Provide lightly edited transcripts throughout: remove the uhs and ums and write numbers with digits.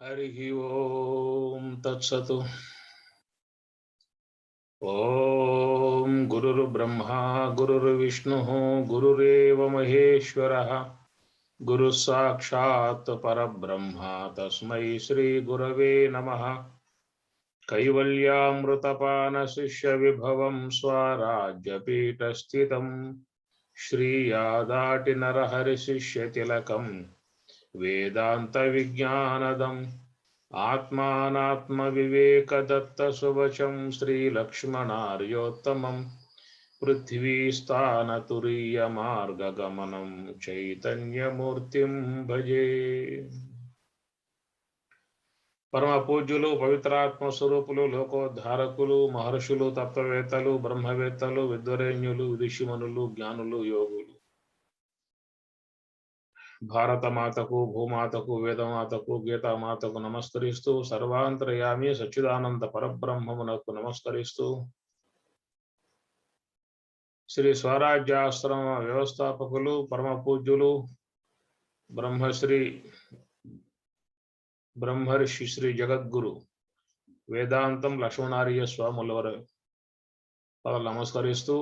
हरिः ओम तत्सतु। ओम गुरुर्ब्रह्मा गुरुर्विष्णुः गुरुरेव महेश्वरः गुरु साक्षात् परब्रह्म तस्मै श्री गुरवे नमः। कैवल्यामृतपान शिष्य विभवं स्वराज्यपीठस्थितं श्रीयादाटि नरहरि शिष्य तिलकं वेदांत विज्ञानदम् आत्मानात्म विवेक दत्त सुवचं श्रीलक्ष्मणार्योत्तमं पृथ्वी स्थान तुरीय मार्गगमनं चैतन्यमूर्तिं भजे। परम पूज्युలు పవిత్రాత్మ స్వరూపులు లోకోద్ధారకులు మహర్షులు తత్వవేత్తలు బ్రహ్మవేత్తలు విద్వరేణ్యులు ఋషిమనులు జ్ఞానులు యోగులు భారత మాతకు భూమాతకు వేదమాతకు గీతామాతకు నమస్కరిస్తూ సర్వాంతర్యామి సచ్చిదానంద పరబ్రహ్మమునకు నమస్కరిస్తూ శ్రీ స్వరాజ్యాశ్రమ వ్యవస్థాపకులు పరమ పూజ్యులు బ్రహ్మర్షి శ్రీ జగద్గురు వేదాంతం లక్ష్మణార్య స్వాములవారి నమస్కరిస్తూ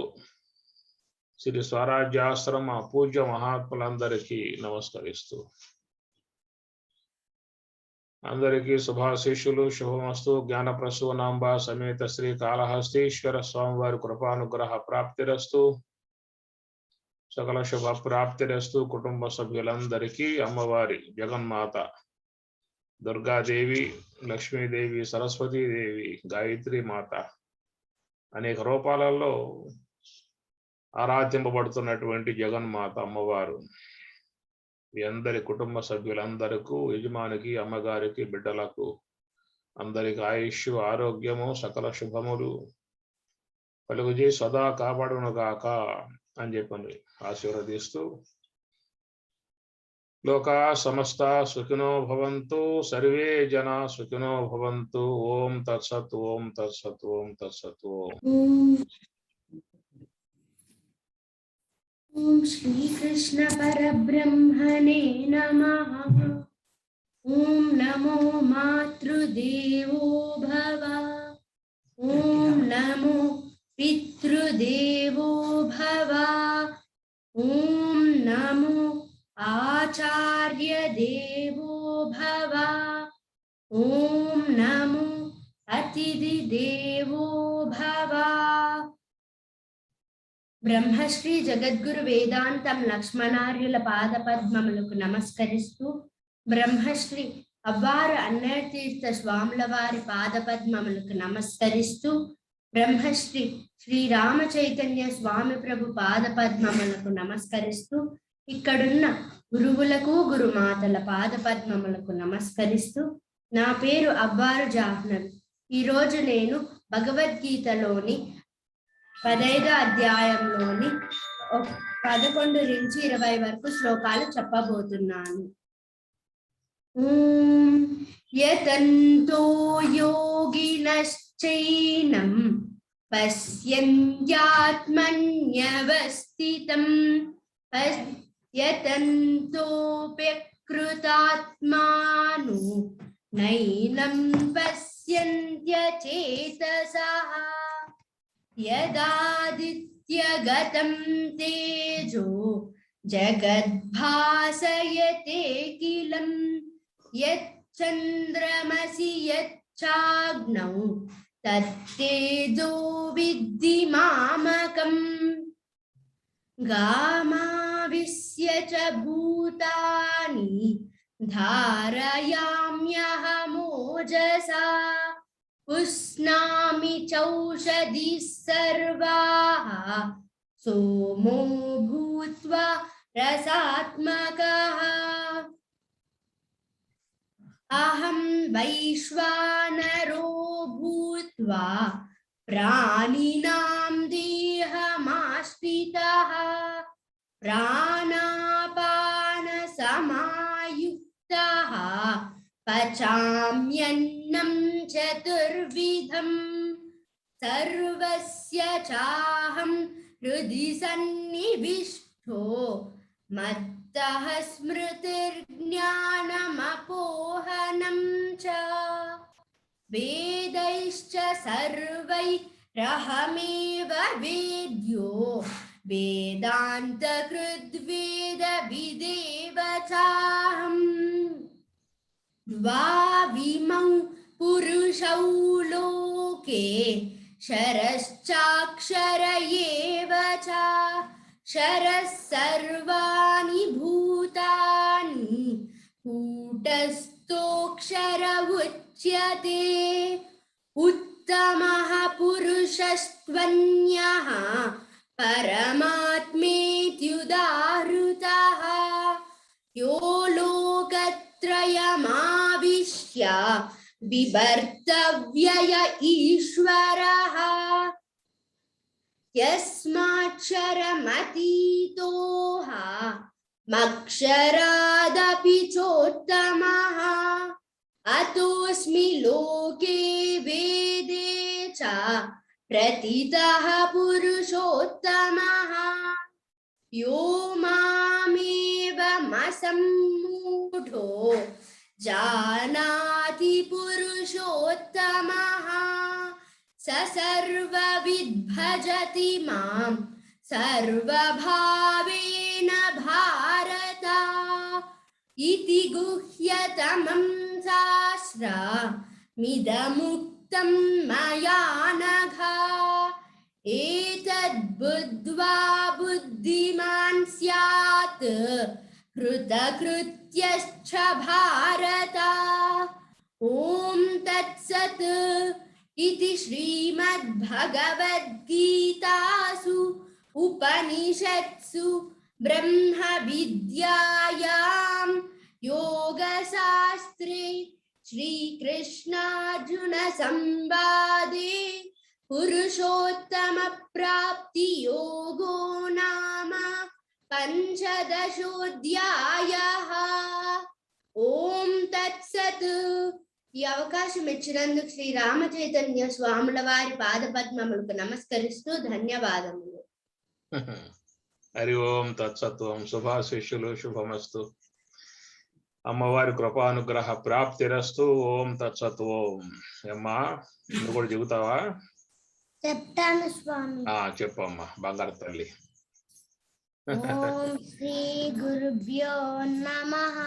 శ్రీ స్వరాజ్యాశ్రమ పూజ్య మహాత్ములందరికీ నమస్కరిస్తూ అందరికీ శుభాశీస్సులు శుభమస్తు. జ్ఞానప్రసూనాంబ సమేత శ్రీ కాళహస్తీశ్వర స్వామివారి కృపానుగ్రహ ప్రాప్తిరస్తు. సకల శుభ ప్రాప్తిరస్తు. కుటుంబ సభ్యులందరికీ అమ్మవారి జగన్మాత దుర్గాదేవి, లక్ష్మీదేవి, సరస్వతీదేవి, గాయత్రి మాత అనేక రూపాలలో ఆరాధింపబడుతున్నటువంటి జగన్మాత అమ్మవారు మీ అందరి కుటుంబ సభ్యులందరికీ, యజమానికి, అమ్మగారికి, బిడ్డలకు అందరికి ఆయుష్ ఆరోగ్యము సకల శుభములు కలుగుజీ సదా కాపాడునుగాక అని చెప్పని ఆశీర్వదిస్తూ లోకా సమస్త సుఖినో భవంతు, సర్వే జనా సుఖినో భవంతు. ఓం తత్సత్. ఓం తత్సత్. ఓం తత్సత్. ओम श्री कृष्ण परब्रह्मणे नमः। ओम नमो मातृदेवो भव। ओम नमो पितृदेवो भव। ओम नमो आचार्य देवो भव। ओम नमो अतिथि देवो भव। బ్రహ్మశ్రీ జగద్గురు వేదాంతం లక్ష్మణార్యుల పాదపద్మములకు నమస్కరిస్తూ, బ్రహ్మశ్రీ అవ్వారు అన్నయతీర్థ స్వాముల వారి పాదపద్మములకు నమస్కరిస్తూ, బ్రహ్మశ్రీ శ్రీ రామ చైతన్య స్వామి ప్రభు పాదపద్మములకు నమస్కరిస్తూ, ఇక్కడున్న గురువులకు గురుమాతల పాదపద్మములకు నమస్కరిస్తూ, నా పేరు అవ్వారు జాహ్నవి. ఈరోజు నేను భగవద్గీతలోని 15వ అధ్యాయంలోని 11 నుంచి 20 వరకు శ్లోకాలు చెప్పబోతున్నాను. యతంతో యోగినశ్చైనం పశ్యంత్యాత్మన్యవస్థితం యతంతోప్యకృతాత్మాను నైనం పశ్యంత్యచేతసః యదాదిత్యగతం తేజో జగద్భాసయతేఖిలం యచ్చంద్రమసి యచ్చాగ్నౌ తత్తేజో విద్ధి మామకం గామావిశ్య చ భూతాని ధారయామ్యహమోజసా ఉష్ణామి చౌషధి సర్వాః సోమో భూత్వా రసాత్మకః అహం వైశ్వానరో భూత్వా ప్రాణినాం దేహమాశ్రితః ప్రాణాపాన సమాయుక్తః పచామ్యన్నం చతుర్విధం సర్వస్య చాహం హృది సన్నివిష్టో మద్భక్తః तः स्मृतिर्ज्ञानमपोहनं च वेदैश्च सर्वैरहमेव वेद्यो वेदान्तकृद्वेदविदेव चाहम् द्वाविमौ पुरुषौ लोके क्षरश्चाक्षर एव च क्षरः सर्वाणि भूतानि कूटस्थोऽक्षर उच्यते उत्तमः पुरुषस्त्वन्यः परमात्मेत्युदाहृतः यो लोकत्रयमाविश्य बिभर्तव्यय ईश्वरः यस्माक्षरमतीतोऽह मक्षरादपि चोत्तमः अतोऽस्मि लोके वेदे च प्रथितः पुरुषोत्तमः यो मामेवमसम्मूढो जानाति पुरुषोत्तमः स सर्वविद् भजति मां सर्वभावेन भारत इति गुह्यतमं शास्त्रमिदमुक्तं मया नघ एतद्बुद्ध्वा बुद्धिमान् स्यात् कृतकृत्यश्च भारत ॐ तत्सत् इति श्रीमद्भगवद्गीतासु उपनिषत्सु ब्रह्मविद्यायां योगशास्त्रे श्रीकृष्णार्जुन संवादे पुरुषोत्तमप्राप्तियोगो नाम पंचदशोऽध्यायः। ఓం తత్సత్. ఈ అవకాశం ఇచ్చినందుకు శ్రీ రామచైతన్య స్వాముల వారి పాదపద్మములకు నమస్కరిస్తూ ధన్యవాదములు. హరి ఓం తత్సత్. ఓం శుభాశిష్యులు శుభమస్తు. అమ్మవారి కృపానుగ్రహ ప్రాప్తిరస్తు. ఓం తత్సత్. ఓం. అమ్మా నువ్వు కూడా చెబుతావా? చెప్తాను స్వామి. చెప్పమ్మా బంగారు తల్లి. ఓం శ్రీ గురుభ్యో నమః.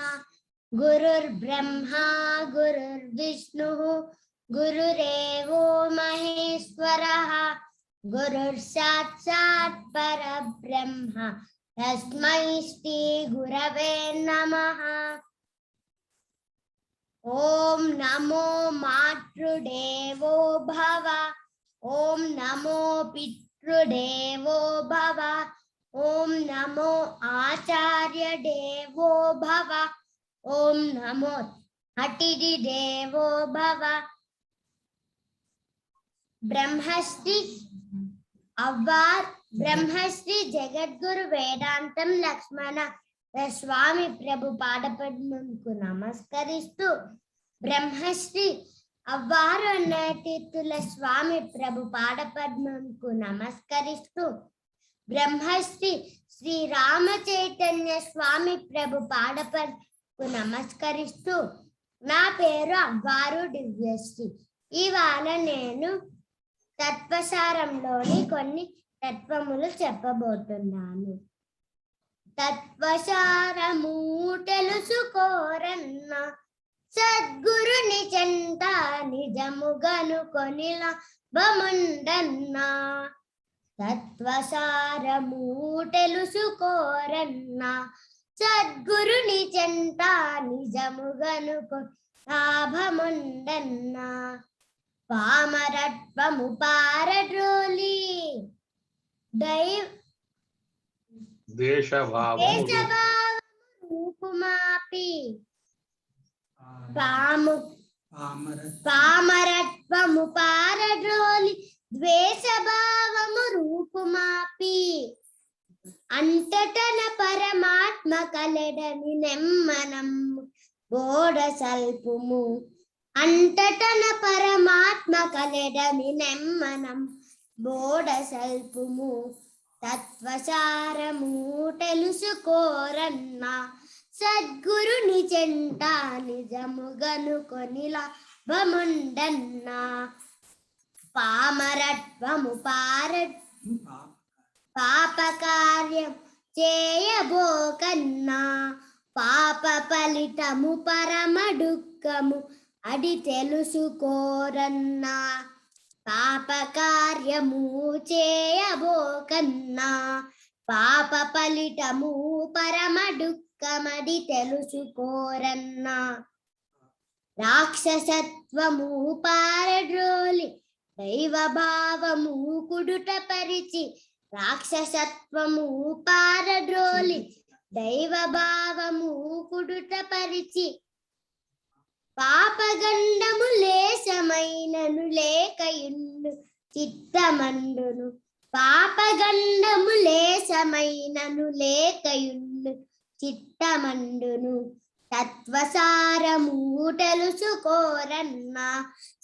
గురుర్బ్రహ్మా గురుర్విష్ణుః గురురేవో మహేశ్వరః గురుర్ సాక్షాత్ పరబ్రహ్మ తస్మై శ్రీ గురవే నమః. ఓం నమో మాతృదేవో భవ. ఓం నమో పితృదేవో భవ. ఓం నమో ఆచార్య దేవో భవ. ఓం నమో అతిథి దేవో భవ. బ్రహ్మశ్రీ బ్రహ్మశ్రీ జగద్గురు వేదాంతం లక్ష్మణ స్వామి ప్రభు పాదపద్మకు నమస్కరిస్తూ బ్రహ్మశ్రీ అవ్వారు అన్నతీర్థుల స్వామి ప్రభు పాదపద్మకు నమస్కరిస్తూ బ్రహ్మశ్రీ శ్రీ రామచైతన్య స్వామి ప్రభు పాదపద్మకు నమస్కరిస్తూ నా పేరు అవ్వారు దివ్యశ్రీ. ఇవాళ నేను తత్వసారంలోని కొన్ని తత్వములు చెప్పబోతున్నాను. తత్వసారము తెలుసుకోరన్న సద్గురుని చెంత నిజముగను కొనిలా బముండన్నా. తత్వసారము తెలుసుకోరన్నా సద్గురుని చెంత నిజముగను లాభముండన్నా. పామరత్వము పారద్రోలి దేశభావము రూపుమాపి. పామరత్వము పారద్రోలి ద్వేషభావము రూపుమాపి. అంతటన పరమాత్మ కలడని నెమ్మనం బోడ సల్పుము. అంతటన పరమాత్మ కలడని నెమ్మనం బోడ సల్పుము. తత్వసారము తెలుసుకోరన్నా సద్గురుని చెంట నిజముగనుకొని లాభముండన్నా పామరత్వము పాపకార్యం చేయబోకన్నా పాప ఫలితము పరమ దుఃఖము అది తెలుసుకోరన్నా పాప కార్యము చేయబోకన్నా పాప ఫలితము పరమ దుఃఖమది తెలుసుకోరన్నా రాక్షసత్వము పారద్రోలి దైవ భావము కుడుట పరిచి రాక్షసత్వము పారద్రోలి దైవ భావము కుడుట పరిచి పాపగండము లేశమైనను లేకయుండు చిత్తమండును పాపగండము లేశమైనను లేకయుండు చిత్తమండును తత్వసారము తెలుసుకోరన్నా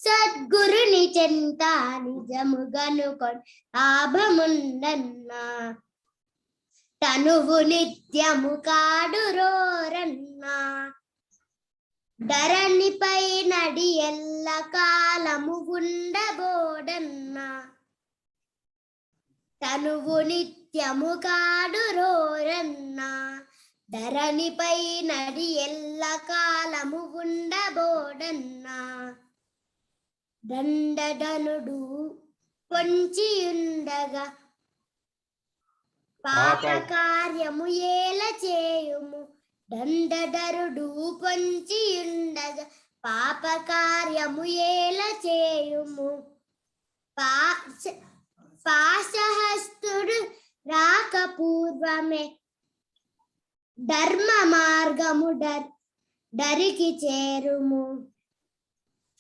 సద్గురుని చెంత నిజముగనుకొని లాభముండన్నా తనువు నిత్యము కాడురోరన్నా ధరణిపై నడి ఎల్ల కాలము ఉండబోడన్నా తనువు నిత్యము కాడురోరన్నా ధరణిపై నడి ఎల్ల కాలము ఉండబోడన్నా దండధనుడు పొంచియుండగా పాప కార్యము ఏల చేయుము దండధరుడు పొంచియుండగా పాప కార్యము ఏల చేయుము పాశహస్తుడు రాక పూర్వమే ధర్మ మార్గము దరికి చేరుము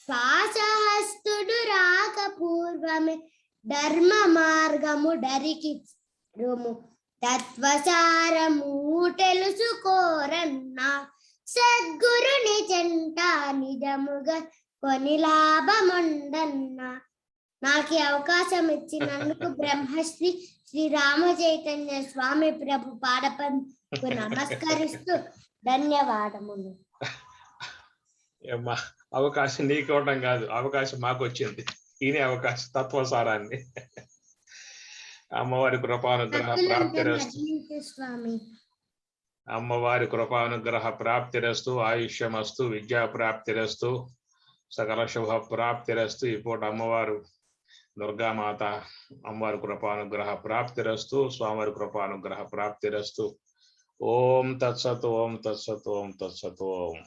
పాశహస్తుడు రాక పూర్వమే ధర్మ మార్గము దరికి చేరుము తత్వసారము తెలుసుకోరన్నా సద్గురుని చెంత నిజముగా కొని లాభముండన్నా నాకు అవకాశం ఇచ్చినందుకు బ్రహ్మశ్రీ శ్రీ రామ చైతన్య స్వామి ప్రభు పాదపంకు నమస్కరిస్తూ ధన్యవాదములు. అవకాశం నీకు ఇవ్వడం కాదు, అవకాశం మాకు వచ్చింది. ఈయన అవకాశం తత్వసారాన్ని. అమ్మవారి కృపానుగ్రహ ప్రాప్తిరస్తు. అమ్మవారి కృపానుగ్రహ ప్రాప్తిరస్తు. ఆయుష్యమస్తు, విద్యా ప్రాప్తిరస్తు, సకల శుభ ప్రాప్తిరస్తు. ఈ పూట అమ్మవారు దుర్గామాత అమ్మవారి కృపానుగ్రహ ప్రాప్తిరస్తు. స్వామివారి కృపానుగ్రహ ప్రాప్తిరస్తు. ఓం తత్సత్. ఓం తత్సత్. ఓం తత్సత్. ఓం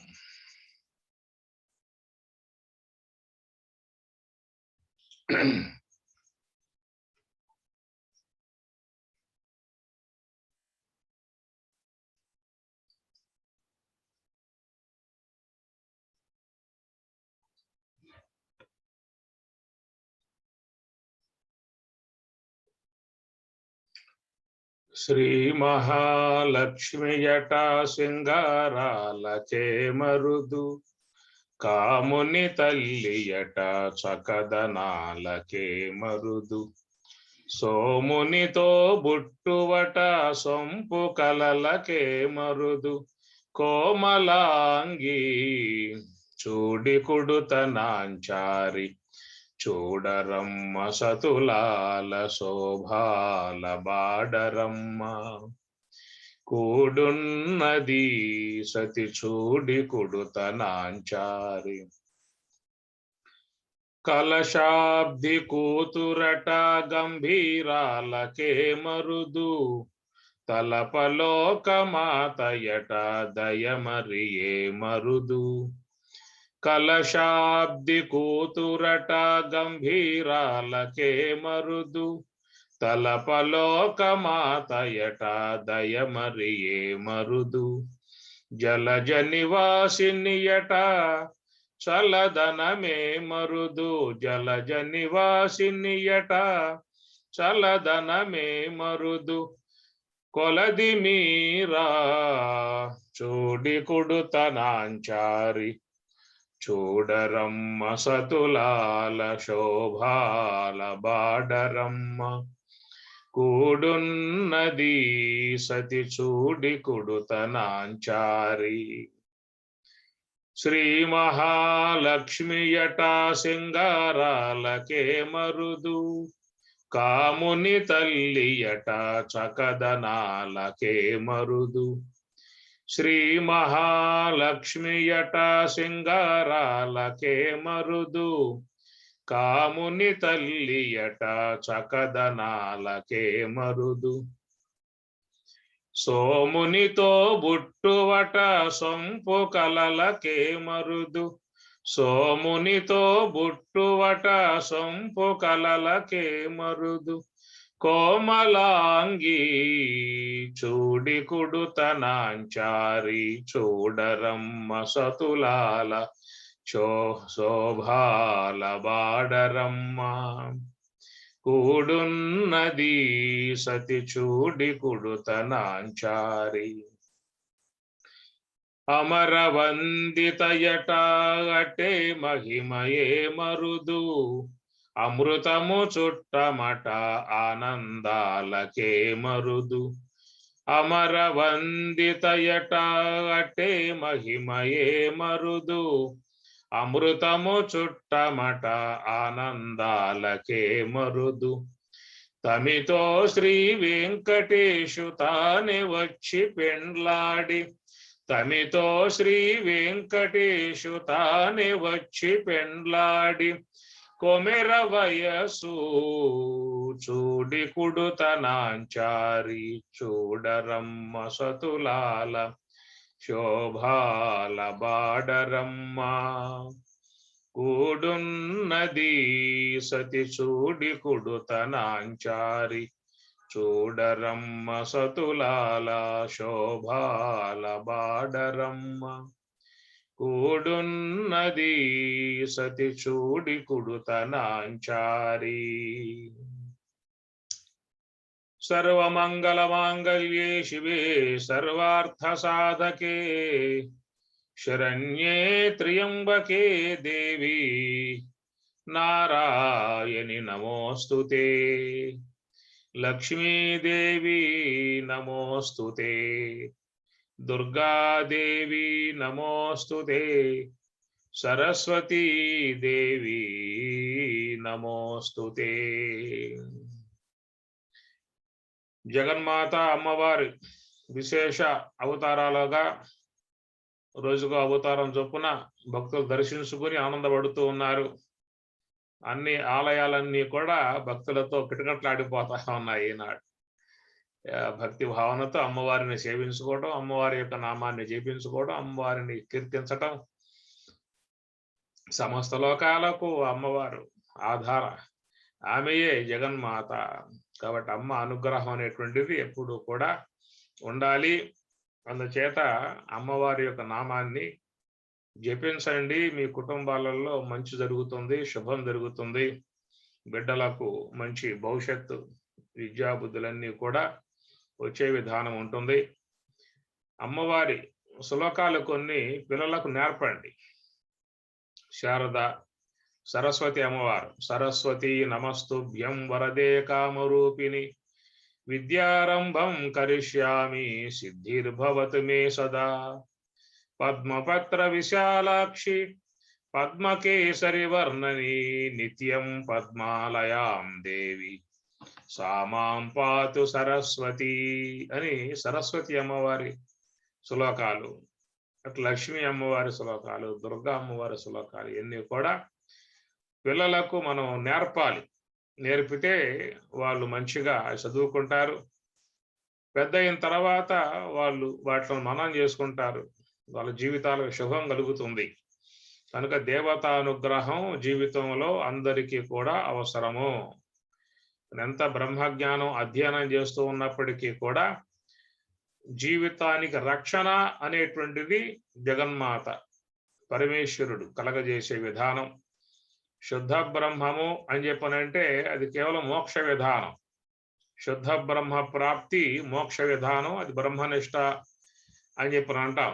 శ్రీ మహాలక్ష్మియట సింగారాలచే మరుదు, కాముని తల్లియట చకదనాలకే మరుదు, సోమునితో బుట్టువట సొంపు కలలకే మరుదు, కోమలాంగి చూడి కుడుతనాంచారి, చూడరమ్మ సతులాల శోభాల బాడరమ్మ, కూడున్నది సతి చూడి కుడుతనాంచారి, కలశాబ్ది కూతురట గంభీరాలకే మరుదు, తలపలోకమాతయట దయమరియే మరుదు, కలశాబ్ది కూతురట గంభీరాలకే మరుదు, తలపలోకమాతయట దయమరియే మరుదు, జలజ నివాసినియట చలదనమే మరుదు, జలజ నివాసినియట చలదనమే మరుదు, కొలది మీరా చూడి కుడుతనాంచారి, చూడరమ్మ సతులాల శోభాల బాడరమ్మ, కూడున్నది సతి చూడి కుడుతనాంచారి శ్రీ మహాలక్ష్మియట సింగారాలకే మరుదు కాముని తల్లియట చకదనాలకే మరుదు శ్రీ మహాలక్ష్మియట సింగారాలకే మరుదు కాముని తల్లియట చకదనాలకే మరుదు సోమునితో బుట్టువట సొంపు కలలకే మరుదు సోమునితో బుట్టువట సొంపు కలలకే మరుదు కోమలాంగి చూడి కుడుతనాంచారి చూడరమ్మ సతులాల శోభాల బాడరమ్మ కూడున్నది సతి చూడి కుడుతనాంచారి అమరవందితయట అటే మహిమయే మరుదు అమృతము చుట్టమట ఆనందాలకే మరుదు అమరవందితయట అటే మహిమయే మరుదు అమృతము చుట్టమట ఆనందాలకే మరుదు తమితో శ్రీ వెంకటేశు తానే వచ్చి పెండ్లాడి తమితో శ్రీ వెంకటేశు తానే వచ్చి పెండ్లాడి కొమెర వయసు చూడి కుడుతనాంచారి చూడరమ్మ సతులాల శోభాల బాడరమ్మ కూడున్నది సతి చూడి కుడుతనాంచారి చూడరమ్మ సతులాల శోభాల బాడరమ్మ కూడున్నది సతి చూడి కుడుతనాంచారి సర్వమంగళమాంగళ్యే శివే సర్వార్థసాధకే శరణ్యే త్ర్యంబకే దేవి నారాయణి నమోస్తుతే లక్ష్మీదేవి నమోస్తుతే దుర్గాదేవి నమోస్తుతే సరస్వతీ దేవి నమోస్తుతే జగన్మాత అమ్మవారి విశేష అవతారాలుగా రోజుకో అవతారం చొప్పున భక్తులు దర్శించుకుని ఆనందపడుతూ ఉన్నారు. అన్ని ఆలయాలన్నీ కూడా భక్తులతో కిటకిటలాడిపోతా ఉన్నాయి ఈనాడు. భక్తి భావనతో అమ్మవారిని సేవించుకోవడం, అమ్మవారి యొక్క నామాన్ని జపించుకోవడం, అమ్మవారిని కీర్తించటం. సమస్త లోకాలకు అమ్మవారు ఆధార, ఆమెయే జగన్మాత. కాబట్టి అమ్మ అనుగ్రహం అనేటువంటిది ఎప్పుడు కూడా ఉండాలి. అందుచేత అమ్మవారి యొక్క నామాన్ని జపించండి. మీ కుటుంబాలలో మంచి జరుగుతుంది, శుభం జరుగుతుంది. బిడ్డలకు మంచి భవిష్యత్తు, విద్యాబుద్ధులన్నీ కూడా వచ్చే విధానం ఉంటుంది. అమ్మవారి శ్లోకాలు కొన్ని పిల్లలకు నేర్పండి. శారద సరస్వతి అమ్మవారు, సరస్వతి నమస్తుభ్యం వరదే కామరూపిణి విద్యారంభం కరిష్యామి సిద్ధిర్భవతు మే సదా. పద్మపత్ర విశాలాక్షి పద్మకేసరి వర్ణని నిత్యం పద్మాలయాం దేవి సామాం పాతు సరస్వతి అని సరస్వతి అమ్మవారి శ్లోకాలు, అట్లా లక్ష్మీ అమ్మవారి శ్లోకాలు, దుర్గా అమ్మవారి శ్లోకాలు ఇవన్నీ కూడా పిల్లలకు మనం నేర్పాలి. నేర్పితే వాళ్ళు మంచిగా చదువుకుంటారు. పెద్ద అయిన తర్వాత వాళ్ళు వాటిని మననం చేసుకుంటారు. వాళ్ళ జీవితాలకు శుభం కలుగుతుంది. కనుక దేవతానుగ్రహం జీవితంలో అందరికీ కూడా అవసరము. ఎంత బ్రహ్మజ్ఞానం అధ్యయనం చేస్తూ ఉన్నప్పటికీ కూడా జీవితానికి రక్షణ అనేటువంటిది జగన్మాత పరమేశ్వరుడు కలగజేసే విధానం. శుద్ధ బ్రహ్మము అని చెప్పనంటే అది కేవలం మోక్ష విధానం. శుద్ధ బ్రహ్మ ప్రాప్తి మోక్ష విధానం, అది బ్రహ్మనిష్ట అని చెప్పని అంటాం.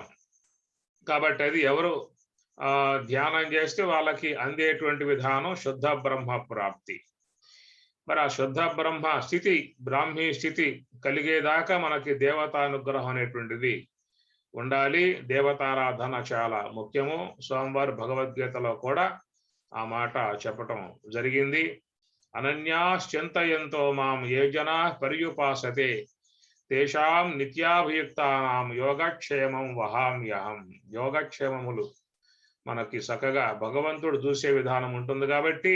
కాబట్టి అది ఎవరు ధ్యానం చేస్తే వాళ్ళకి అందేటువంటి విధానం శుద్ధ బ్రహ్మ ప్రాప్తి. మరి ఆ శుద్ధ బ్రహ్మ స్థితి, బ్రాహ్మీ స్థితి కలిగేదాకా మనకి దేవతానుగ్రహం అనేటువంటిది ఉండాలి. దేవతారాధన చాలా ముఖ్యము. స్వామివారి భగవద్గీతలో కూడా ఆ మాట చెప్పటం జరిగింది. అనన్యాశ్చింతయంతో మాం ఏ జనా పర్యుపాసతే తేషాం నిత్యాభియుక్తానాం యోగక్షేమం వహామ్యహం. యోగక్షేమములు మనకి చక్కగా భగవంతుడు చూసే విధానం ఉంటుంది కాబట్టి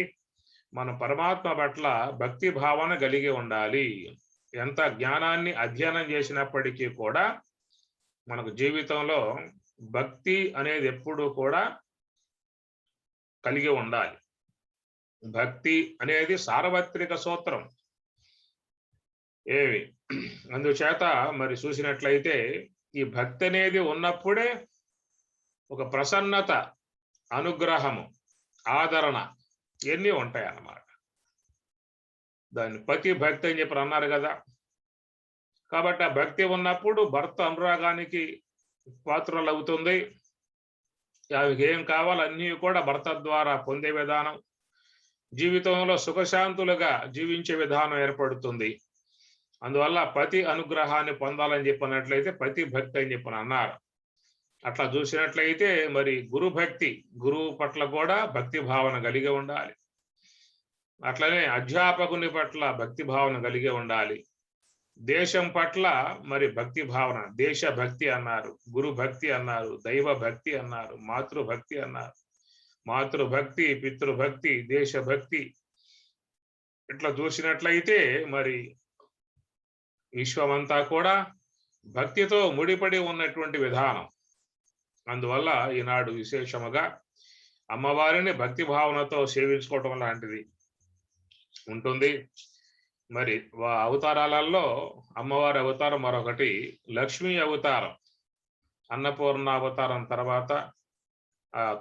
మన పరమాత్మ పట్ల భక్తి భావన కలిగి ఉండాలి. ఎంత జ్ఞానాన్ని అధ్యయనం చేసినప్పటికీ కూడా మనకు జీవితంలో భక్తి అనేది ఎప్పుడూ కూడా కలిగి ఉండాలి. భక్తి అనేది సార్వత్రిక సూత్రం. ఏమి అందుచేత మరి చూసినట్లయితే ఈ భక్తి అనేది ఉన్నప్పుడే ఒక ప్రసన్నత, అనుగ్రహము, ఆదరణ ఇవన్నీ ఉంటాయి అన్నమాట. దాన్ని పతి భక్తి అని చెప్పి అన్నారు కదా. కాబట్టి ఆ భక్తి ఉన్నప్పుడు భర్త అనురాగానికి పాత్రలు అవుతుంది. ఆమెకి ఏం కావాలన్నీ కూడా భర్త ద్వారా పొందే విధానం, జీవితంలో సుఖశాంతులుగా జీవించే విధానం ఏర్పడుతుంది. అందువల్ల పతి అనుగ్రహాన్ని పొందాలని చెప్పినట్లయితే పతి భక్తి అని చెప్పని అన్నారు. అట్లా చూసినట్లయితే మరి గురు భక్తి, గురువు పట్ల కూడా భక్తి భావన కలిగి ఉండాలి. అట్లనే అధ్యాపకుని పట్ల భక్తి భావన కలిగి ఉండాలి. దేశం పట్ల మరి భక్తి భావన, దేశ భక్తి అన్నారు, గురు భక్తి అన్నారు, దైవ భక్తి అన్నారు, మాతృభక్తి అన్నారు. మాతృభక్తి, పితృభక్తి, దేశభక్తి ఇట్లా చూసినట్లయితే మరి విశ్వమంతా కూడా భక్తితో ముడిపడి ఉన్నటువంటి విధానం. అందువల్ల ఈనాడు విశేషముగా అమ్మవారిని భక్తి భావనతో సేవించుకోవటం లాంటిది ఉంటుంది. మరి అవతారాలలో అమ్మవారి అవతారం మరొకటి లక్ష్మీ అవతారం. అన్నపూర్ణ అవతారం తర్వాత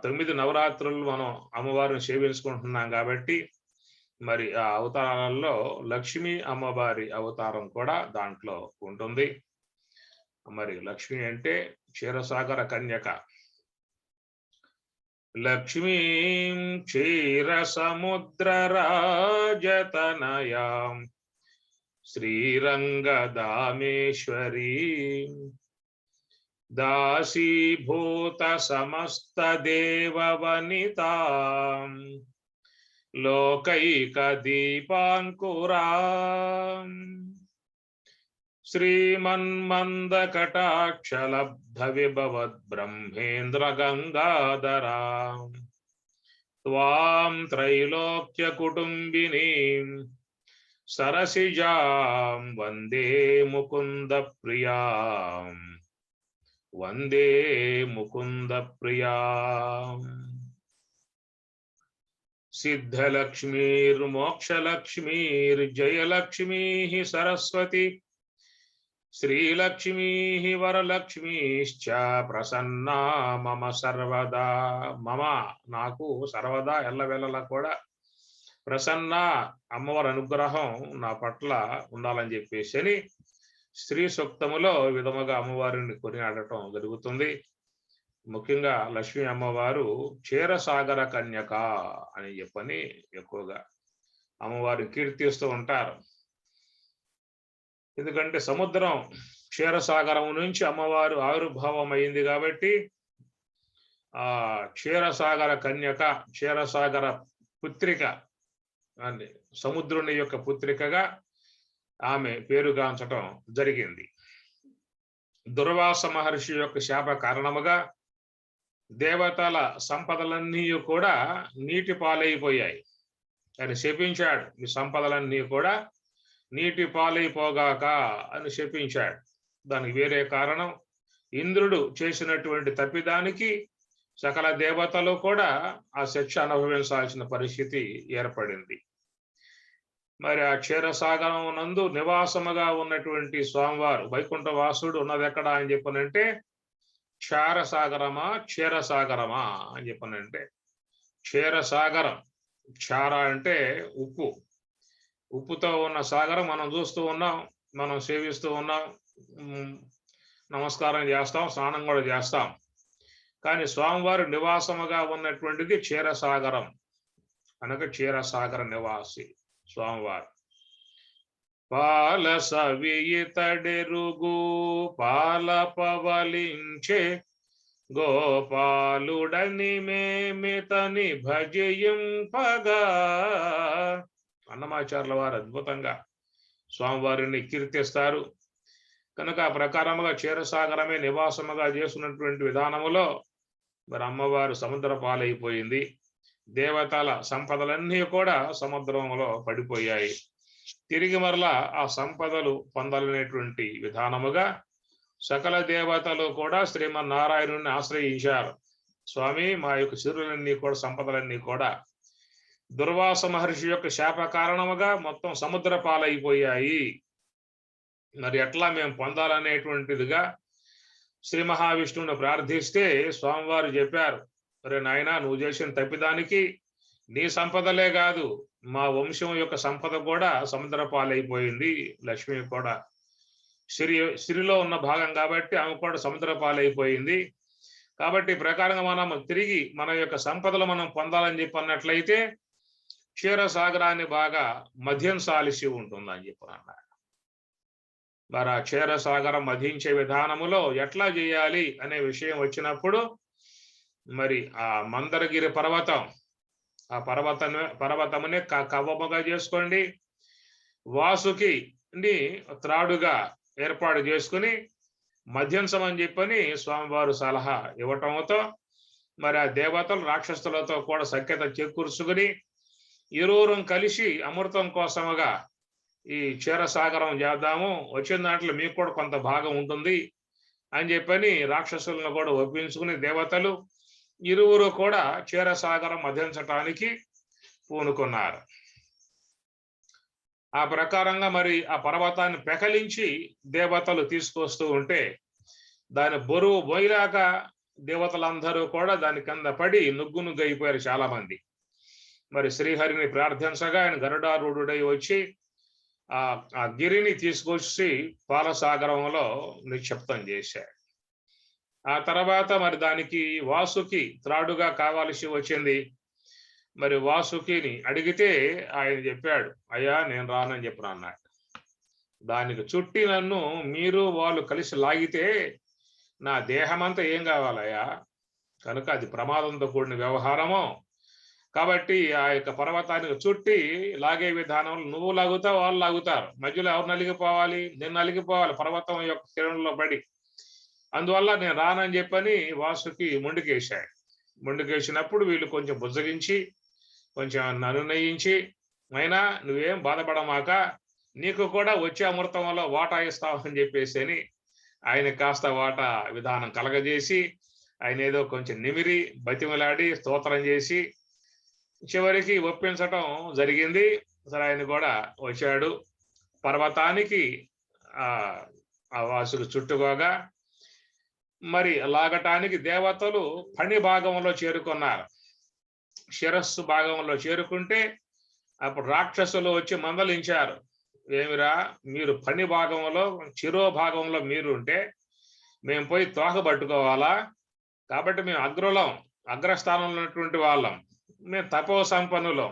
9 నవరాత్రులు మనం అమ్మవారిని సేవించుకుంటున్నాం కాబట్టి మరి ఆ అవతారాలలో లక్ష్మీ అమ్మవారి అవతారం కూడా దాంట్లో ఉంటుంది. మరి లక్ష్మి అంటే క్షీరసాగర కన్యక. లక్ష్మీం క్షీర సముద్ర రాజతనయాం శ్రీరంగదామేశ్వరీ దాసీభూత సమస్త దేవవనితాం లోకైక దీపాంకురాం శ్రీమన్మందకటాక్షలబ్ధ విభవద్ బ్రహ్మేంద్ర గంగాధరాం త్వాం త్రైలోక్య కుటుంబినీం సరసిజాం వందే ముకుంద ప్రియాం, వందే ముకుంద ప్రియాం. సిద్ధలక్ష్మీర్మోక్షలక్ష్మీర్జయలక్ష్మీ సరస్వతి శ్రీలక్ష్మీ వరలక్ష్మీశ్చ ప్రసన్నా మమ సర్వదా. మమ నాకు సర్వదా ఎల్లవేళలా కూడా ప్రసన్న అమ్మవారి అనుగ్రహం నా పట్ల ఉండాలని చెప్పేసి అని స్త్రీ సూక్తములో విధముగా అమ్మవారిని కొనియాడటం జరుగుతుంది. ముఖ్యంగా లక్ష్మీ అమ్మవారు క్షీరసాగర కన్యక అని చెప్పని ఎక్కువగా అమ్మవారిని కీర్తిస్తూ ఉంటారు. ఎందుకంటే సముద్రం క్షీరసాగరం నుంచి అమ్మవారు ఆవిర్భావం అయింది కాబట్టి ఆ క్షీరసాగర కన్యక, క్షీరసాగర పుత్రిక అని సముద్రుని యొక్క పుత్రికగా ఆమె పేరుగాంచటం జరిగింది. దుర్వాస మహర్షి యొక్క శాప కారణముగా దేవతల సంపదలన్నీ కూడా నీటి పాలైపోయాయి. ఆయన శపించాడు, ఈ సంపదలన్నీ కూడా నీటి పాలైపోగాక అని శపించాడు. దానికి వేరే కారణం ఇంద్రుడు చేసినటువంటి తప్పిదానికి సకల దేవతలు కూడా ఆ శిక్ష అనుభవించాల్సిన పరిస్థితి ఏర్పడింది. మరి ఆ క్షీరసాగరం నందు నివాసముగా ఉన్నటువంటి స్వామివారు వైకుంఠవాసుడు ఉన్నది ఎక్కడ అని చెప్పనంటే క్షారసాగరమా క్షీరసాగరమా అని చెప్పనంటే క్షీరసాగరం. క్షార అంటే ఉప్పు, ఉప్పుతో ఉన్న సాగరం మనం చూస్తూ ఉన్నాం, మనం సేవిస్తూ ఉన్నాం, నమస్కారం చేస్తాం, స్నానం కూడా చేస్తాం. కానీ స్వామివారు నివాసముగా ఉన్నటువంటిది క్షీరసాగరం కనుక క్షీరసాగర నివాసి స్వామివారు. పాల సవియితడెరుగు పాల పవలించే గోపాలుడని మేమితని భజయింపగా. అన్నమాచార్యుల వారు అద్భుతంగా స్వామివారిని కీర్తిస్తారు. కనుక ఆ ప్రకారముగా క్షీరసాగరమే నివాసముగా చేస్తున్నటువంటి విధానములో మరి అమ్మవారు సముద్ర పాలైపోయింది. దేవతల సంపదలన్నీ కూడా సముద్రంలో పడిపోయాయి. తిరిగి మరలా ఆ సంపదలు పొందాలనేటువంటి విధానముగా సకల దేవతలు కూడా శ్రీమన్నారాయణుని ఆశ్రయించారు. స్వామి, మా యొక్క సిరులన్నీ కూడా సంపదలన్నీ కూడా దుర్వాస మహర్షి యొక్క శాప కారణముగా మొత్తం సముద్ర పాలైపోయాయి. మరి ఎట్లా మేము పొందాలనేటువంటిదిగా శ్రీ మహావిష్ణువుని ప్రార్థిస్తే స్వామివారు చెప్పారు, అరే నాయన, నువ్వు చేసిన తప్పిదానికి నీ సంపదలే కాదు, మా వంశం యొక్క సంపద కూడా సముద్ర పాలైపోయింది. లక్ష్మి కూడా సిరిలో ఉన్న భాగం కాబట్టి ఆమె కూడా సముద్ర పాలైపోయింది. కాబట్టి ప్రకారంగా మనం తిరిగి మన యొక్క సంపదలు మనం పొందాలని చెప్పి అన్నట్లయితే క్షీరసాగరాన్ని బాగా మధ్యం సాలిసి ఉంటుందని చెప్పి అన్నారు. మరి ఆ క్షీరసాగరం మధించే విధానములో ఎట్లా చేయాలి అనే విషయం వచ్చినప్పుడు మరి ఆ మందరగిరి పర్వతం, ఆ పర్వతమునే కవ్వముగా చేసుకోండి. వాసుకి త్రాడుగా ఏర్పాటు చేసుకుని మధ్యంసం అని చెప్పని స్వామివారు సలహా ఇవ్వటంతో మరి ఆ దేవతలు రాక్షసులతో కూడా సఖ్యత చేకూర్చుకుని ఇరువురం కలిసి అమృతం కోసముగా ఈ క్షీరసాగరం చేద్దాము, వచ్చిన దాంట్లో మీకు కూడా కొంత భాగం ఉంటుంది అని చెప్పని రాక్షసులను కూడా ఒప్పించుకుని దేవతలు ఇరువురు కూడా క్షీరసాగరం మధించటానికి పూనుకున్నారు. ఆ ప్రకారంగా మరి ఆ పర్వతాన్ని పెకలించి దేవతలు తీసుకొస్తూ ఉంటే దాని బరువు బొయ్యలాక దేవతలందరూ కూడా దాని కింద పడి నుగ్గునుగ్గైపోయారు చాలా మంది. మరి శ్రీహరిని ప్రార్థించగా ఆయన గరుడారూఢుడై వచ్చి ఆ గిరిని తీసుకొచ్చి పాలసాగరంలో నిక్షిప్తం చేశాడు. ఆ తర్వాత మరి దానికి వాసుకి త్రాడుగా కావాల్సి వచ్చింది. మరి వాసుకిని అడిగితే ఆయన చెప్పాడు, అయ్యా నేను రానని చెప్పిన అన్నాడు. దానికి చుట్టి నన్ను మీరు వాళ్ళు కలిసి లాగితే నా దేహమంతా ఏం కావాలయ్యా, కనుక అది ప్రమాదంతో కూడిన వ్యవహారము. కాబట్టి ఆ యొక్క పర్వతానికి చుట్టి లాగే విధానంలో నువ్వు లాగుతావు, వాళ్ళు లాగుతారు, మధ్యలో ఎవరు నలిగిపోవాలి, నేను నలిగిపోవాలి పర్వతం యొక్క కిరణంలో పడి. అందువల్ల నేను రానని చెప్పని వాసుకి మొండికేశాడు. మొండికేసినప్పుడు వీళ్ళు కొంచెం బుజ్జగించి కొంచెం అనునయించి, అయినా నువ్వేం బాధపడమాక, నీకు కూడా వచ్చే అమృతంలో వాటా ఇస్తావని చెప్పేసి అని ఆయన కాస్త వాటా విధానం కలగజేసి ఆయన ఏదో కొంచెం నిమిరి బతిమలాడి స్తోత్రం చేసి చివరికి ఒప్పించటం జరిగింది. సరే ఆయన కూడా వచ్చాడు. పర్వతానికి ఆ వాసుకు చుట్టుకోగా మరి లాగటానికి దేవతలు పని భాగంలో చేరుకున్నారు. శిరస్సు భాగంలో చేరుకుంటే అప్పుడు రాక్షసులు వచ్చి మందలించారు, ఏమిరా మీరు పని భాగంలో చిరో భాగంలో మీరు ఉంటే మేము పోయి తోక పట్టుకోవాలా? కాబట్టి మేము అగ్రస్థానంలో ఉన్నటువంటి వాళ్ళం, మేము తపో సంపన్నులం,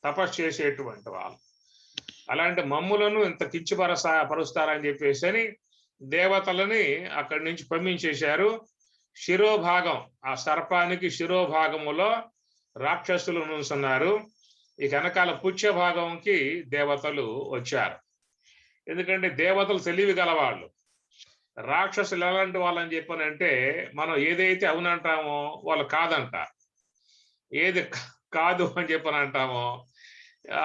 తపస్సు చేసేటువంటి వాళ్ళం, అలాంటి మమ్ములను ఇంత పరుస్తారని చెప్పేసి అని దేవతలని అక్కడి నుంచి పంపించేశారు. శిరోభాగం, ఆ సర్పానికి శిరోభాగములో రాక్షసులు నుంచున్నారు. ఈ వెనకాల పుచ్చ భాగంకి దేవతలు వచ్చారు. ఎందుకంటే దేవతలు తెలివి గలవాళ్ళు. రాక్షసులు ఎలాంటి వాళ్ళని చెప్పనంటే మనం ఏదైతే అవునంటామో వాళ్ళు కాదంటారు, ఏది కాదు అని చెప్పని అంటామో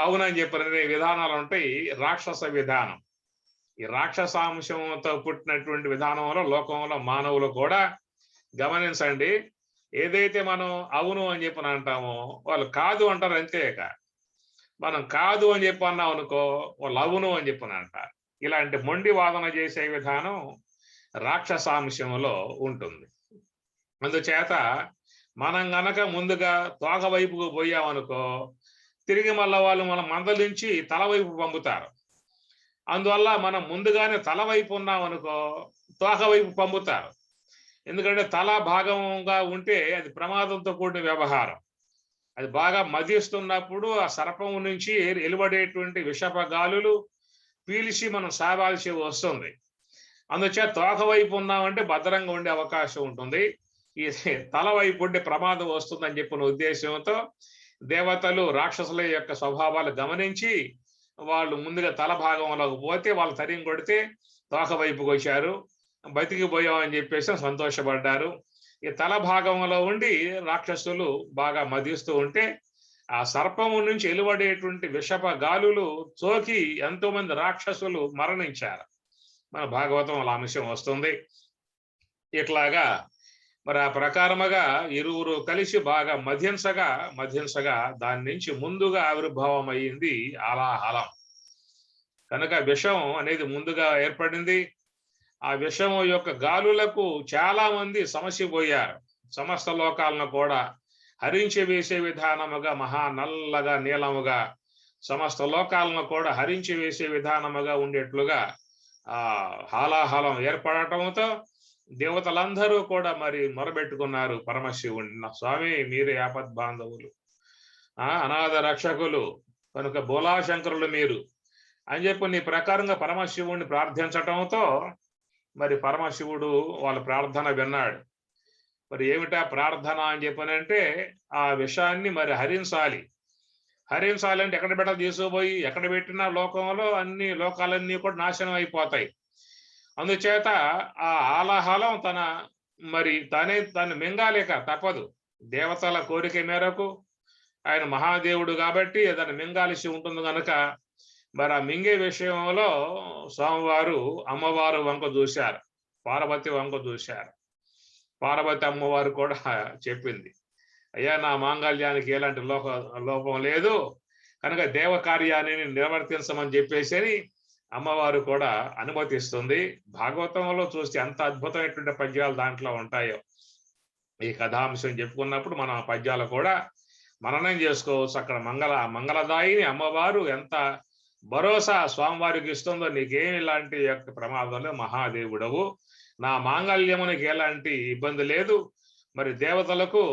అవునని చెప్పనే విధానాలు ఉంటాయి. రాక్షస విధానం, ఈ రాక్షసాంశంతో పుట్టినటువంటి విధానంలో లోకంలో మానవులు కూడా గమనించండి. ఏదైతే మనం అవును అని చెప్పని అంటామో వాళ్ళు కాదు అంటారు. అంతేక మనం కాదు అని చెప్పి అన్నాం అనుకో వాళ్ళు అవును అని చెప్పని అంటారు. ఇలాంటి మొండి వాదన చేసే విధానం రాక్షసాంశంలో ఉంటుంది. అందుచేత మనం గనక ముందుగా తోక వైపుకు పోయామనుకో తిరిగి మళ్ళా వాళ్ళు మనం మందలించి తల వైపు పంపుతారు. అందువల్ల మనం ముందుగానే తల వైపు ఉన్నామనుకో తోక వైపు పంపుతారు. ఎందుకంటే తల భాగంగా ఉంటే అది ప్రమాదంతో కూడిన వ్యవహారం. అది బాగా మదిస్తున్నప్పుడు ఆ సర్పం నుంచి వెలువడేటువంటి విషప గాలులు పీల్చి మనం సాగాల్సి వస్తుంది. అందుచేత తోక వైపు ఉన్నామంటే భద్రంగా ఉండే అవకాశం ఉంటుంది. ఈ తల వైపు ఉండే ప్రమాదం వస్తుందని చెప్పిన ఉద్దేశంతో దేవతలు రాక్షసుల యొక్క స్వభావాలు గమనించి వాళ్ళు ముందుగా తల భాగంలోకి పోతే వాళ్ళు తరిం కొడితే తోక వైపుకి వచ్చారు, బతికిపోయామని చెప్పేసి సంతోషపడ్డారు. ఈ తల భాగంలో ఉండి రాక్షసులు బాగా మదిస్తూ ఉంటే ఆ సర్పము నుంచి వెలువడేటువంటి విషప గాలులు సోకి ఎంతో మంది రాక్షసులు మరణించారు. మన భాగవతం అలా అంశం వస్తుంది. ఇట్లాగా మరి ఆ ప్రకారముగా ఇరువురు కలిసి బాగా మధ్యంసగా దాని నుంచి ముందుగా ఆవిర్భావం అయ్యింది ఆలాహలం. కనుక విషం అనేది ముందుగా ఏర్పడింది. ఆ విషం యొక్క గాలులకు చాలా మంది సమసిపోయారు. సమస్త లోకాలను కూడా హరించి వేసే విధానముగా మహా నల్లగా నీలముగా సమస్త లోకాలను కూడా హరించి వేసే విధానముగా ఉండేట్లుగా ఆ హాలాహలం ఏర్పడటంతో దేవతలందరూ కూడా మరి మొరబెట్టుకున్నారు పరమశివుని, స్వామి మీరే ఆపద్ బాంధవులు, అనాథ రక్షకులు, కనుక బోలాశంకరులు మీరు అని చెప్పి నీ ప్రకారంగా పరమశివుణ్ణి ప్రార్థించటంతో మరి పరమశివుడు వాళ్ళ ప్రార్థన విన్నాడు. మరి ఏమిటా ప్రార్థన అని చెప్పనంటే ఆ విషయాన్ని మరి హరించాలి అంటే ఎక్కడ పెట్ట తీసుకుపోయి ఎక్కడ పెట్టినా లోకంలో అన్ని లోకాలన్నీ కూడా నాశనం అయిపోతాయి. అందుచేత ఆ ఆలాహలం తను మింగాలేక తప్పదు. దేవతల కోరిక మేరకు ఆయన మహాదేవుడు కాబట్టి దాన్ని మింగాల్సి ఉంటుంది కనుక మరి ఆ మింగే విషయంలో స్వామివారు అమ్మవారు వంక చూశారు, పార్వతి వంక చూశారు. పార్వతి అమ్మవారు కూడా చెప్పింది, అయ్యా నా మాంగళ్యానికి ఎలాంటి లోపం లేదు కనుక దేవ కార్యాన్ని నిర్వర్తించమని చెప్పేసి అమ్మవారు కూడా అనుమతిస్తుంది. భాగవతంలో చూస్తే ఎంత అద్భుతమైనటువంటి పద్యాలు దాంట్లో ఉంటాయో. ఈ కథాంశం చెప్పుకున్నప్పుడు మనం ఆ పద్యాలు కూడా మననం చేసుకోవచ్చు. అక్కడ మంగళదాయిని అమ్మవారు ఎంత భరోసా స్వామివారికి ఇస్తుందో, నీకేమి ఇలాంటి యొక్క ప్రమాదంలో మహాదేవుడవు, నా మాంగళ్యమునికి ఎలాంటి ఇబ్బంది లేదు, మరి దేవతలకు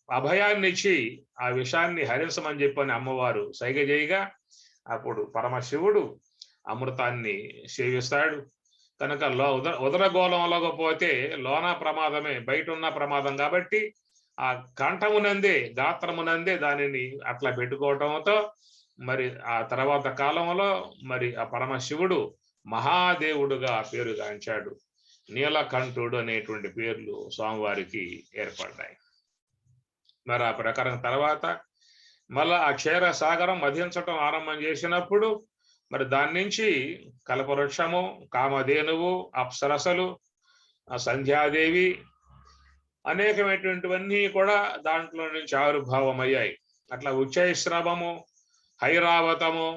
అభయాన్ని ఇచ్చి ఆ విషయాన్ని హరించమని చెప్పని అమ్మవారు సైగ చేయగా అప్పుడు పరమశివుడు అమృతాన్ని సేవిస్తాడు. కనుక ఉదరగోళంలోకి పోతే లోన ప్రమాదమే, బయట ఉన్న ప్రమాదం కాబట్టి ఆ కంఠమునందే గాత్రమునందే దానిని అట్లా పెట్టుకోవటంతో మరి ఆ తర్వాత కాలంలో మరి ఆ పరమశివుడు మహాదేవుడుగా పేరుగాంచాడు. నీలకంఠుడు అనేటువంటి పేర్లు స్వామివారికి ఏర్పడ్డాయి. మరి ఆ ప్రకారం తర్వాత మళ్ళా ఆ క్షీర సాగరం మధించటం ఆరంభం చేసినప్పుడు మరి దాని నుంచి కల్పవృక్షము, కామధేనువు, అప్సరసలు, సంధ్యాదేవి అనేకమైనటువంటివన్నీ కూడా దాంట్లో నుంచి ఆవిర్భావం అయ్యాయి. అట్లా ఉచ్చైశ్రవము, ఐరావతము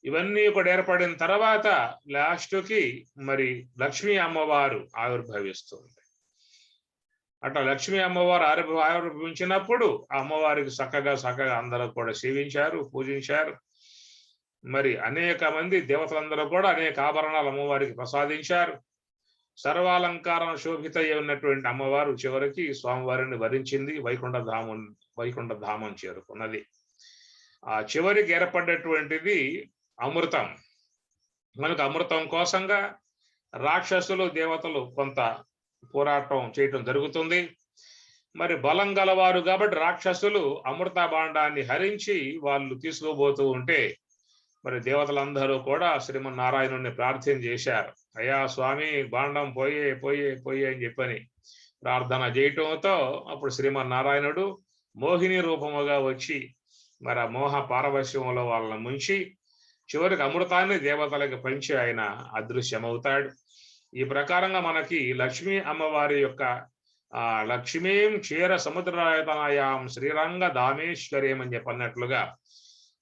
ఇవన్నీ కూడా ఏర్పడిన తర్వాత లాస్ట్కి మరి లక్ష్మీ అమ్మవారు ఆవిర్భవిస్తుంది. అట్లా లక్ష్మీ అమ్మవారు ఆవిర్భవించినప్పుడు ఆ అమ్మవారికి చక్కగా అందరూ కూడా సేవించారు, పూజించారు. మరి అనేక మంది దేవతలందరూ కూడా అనేక ఆభరణాలు అమ్మవారికి ప్రసాదించారు. సర్వాలంకారం శోభిత ఉన్నటువంటి అమ్మవారు చివరికి స్వామివారిని వరించింది, వైకుంఠ ధామం చేరుకున్నది. ఆ చివరికి ఏర్పడ్డటువంటిది అమృతం. మనకు అమృతం కోసంగా రాక్షసులు దేవతలు కొంత పోరాటం చేయటం జరుగుతుంది. మరి బలం గలవారు కాబట్టి రాక్షసులు అమృత భాండాన్ని హరించి వాళ్ళు తీసుకుపోతూ ఉంటే మరి దేవతలందరూ కూడా శ్రీమన్నారాయణుడిని ప్రార్థన చేశారు. అయ్యా స్వామి భాండం పోయే అని చెప్పని ప్రార్థన చేయటంతో అప్పుడు శ్రీమన్నారాయణుడు మోహిని రూపముగా వచ్చి మరి ఆ మోహ పారవశ్యంలో వాళ్ళని ముంచి చివరికి అమృతాన్ని దేవతలకు పంచి ఆయన అదృశ్యమవుతాడు. ఈ ప్రకారంగా మనకి లక్ష్మీ అమ్మవారి యొక్క లక్ష్మీం క్షీర సముద్రరాయతనయాం శ్రీరంగ దామేశ్వరీం అని చెప్పన్నట్లుగా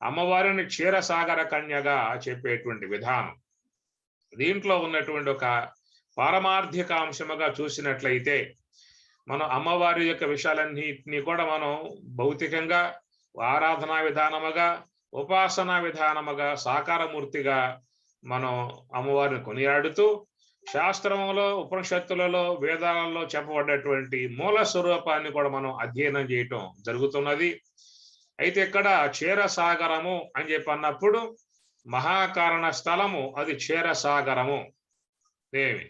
అమ్మవారిని క్షీరసాగర కన్యగా చెప్పేటువంటి విధానం. దీంట్లో ఉన్నటువంటి ఒక పారమార్థిక అంశముగా చూసినట్లయితే మనం అమ్మవారి యొక్క విషయాలన్నింటినీ కూడా మనం భౌతికంగా ఆరాధనా విధానముగా, ఉపాసనా విధానముగా, సాకారమూర్తిగా మనం అమ్మవారిని కొనియాడుతూ శాస్త్రంలో, ఉపనిషత్తులలో, వేదాలలో చెప్పబడ్డటువంటి మూల స్వరూపాన్ని కూడా మనం అధ్యయనం చేయటం జరుగుతున్నది. అయితే ఇక్కడ క్షీరసాగరము అని చెప్పి అన్నప్పుడు మహాకారణ స్థలము అది క్షీరసాగరము. ఏమి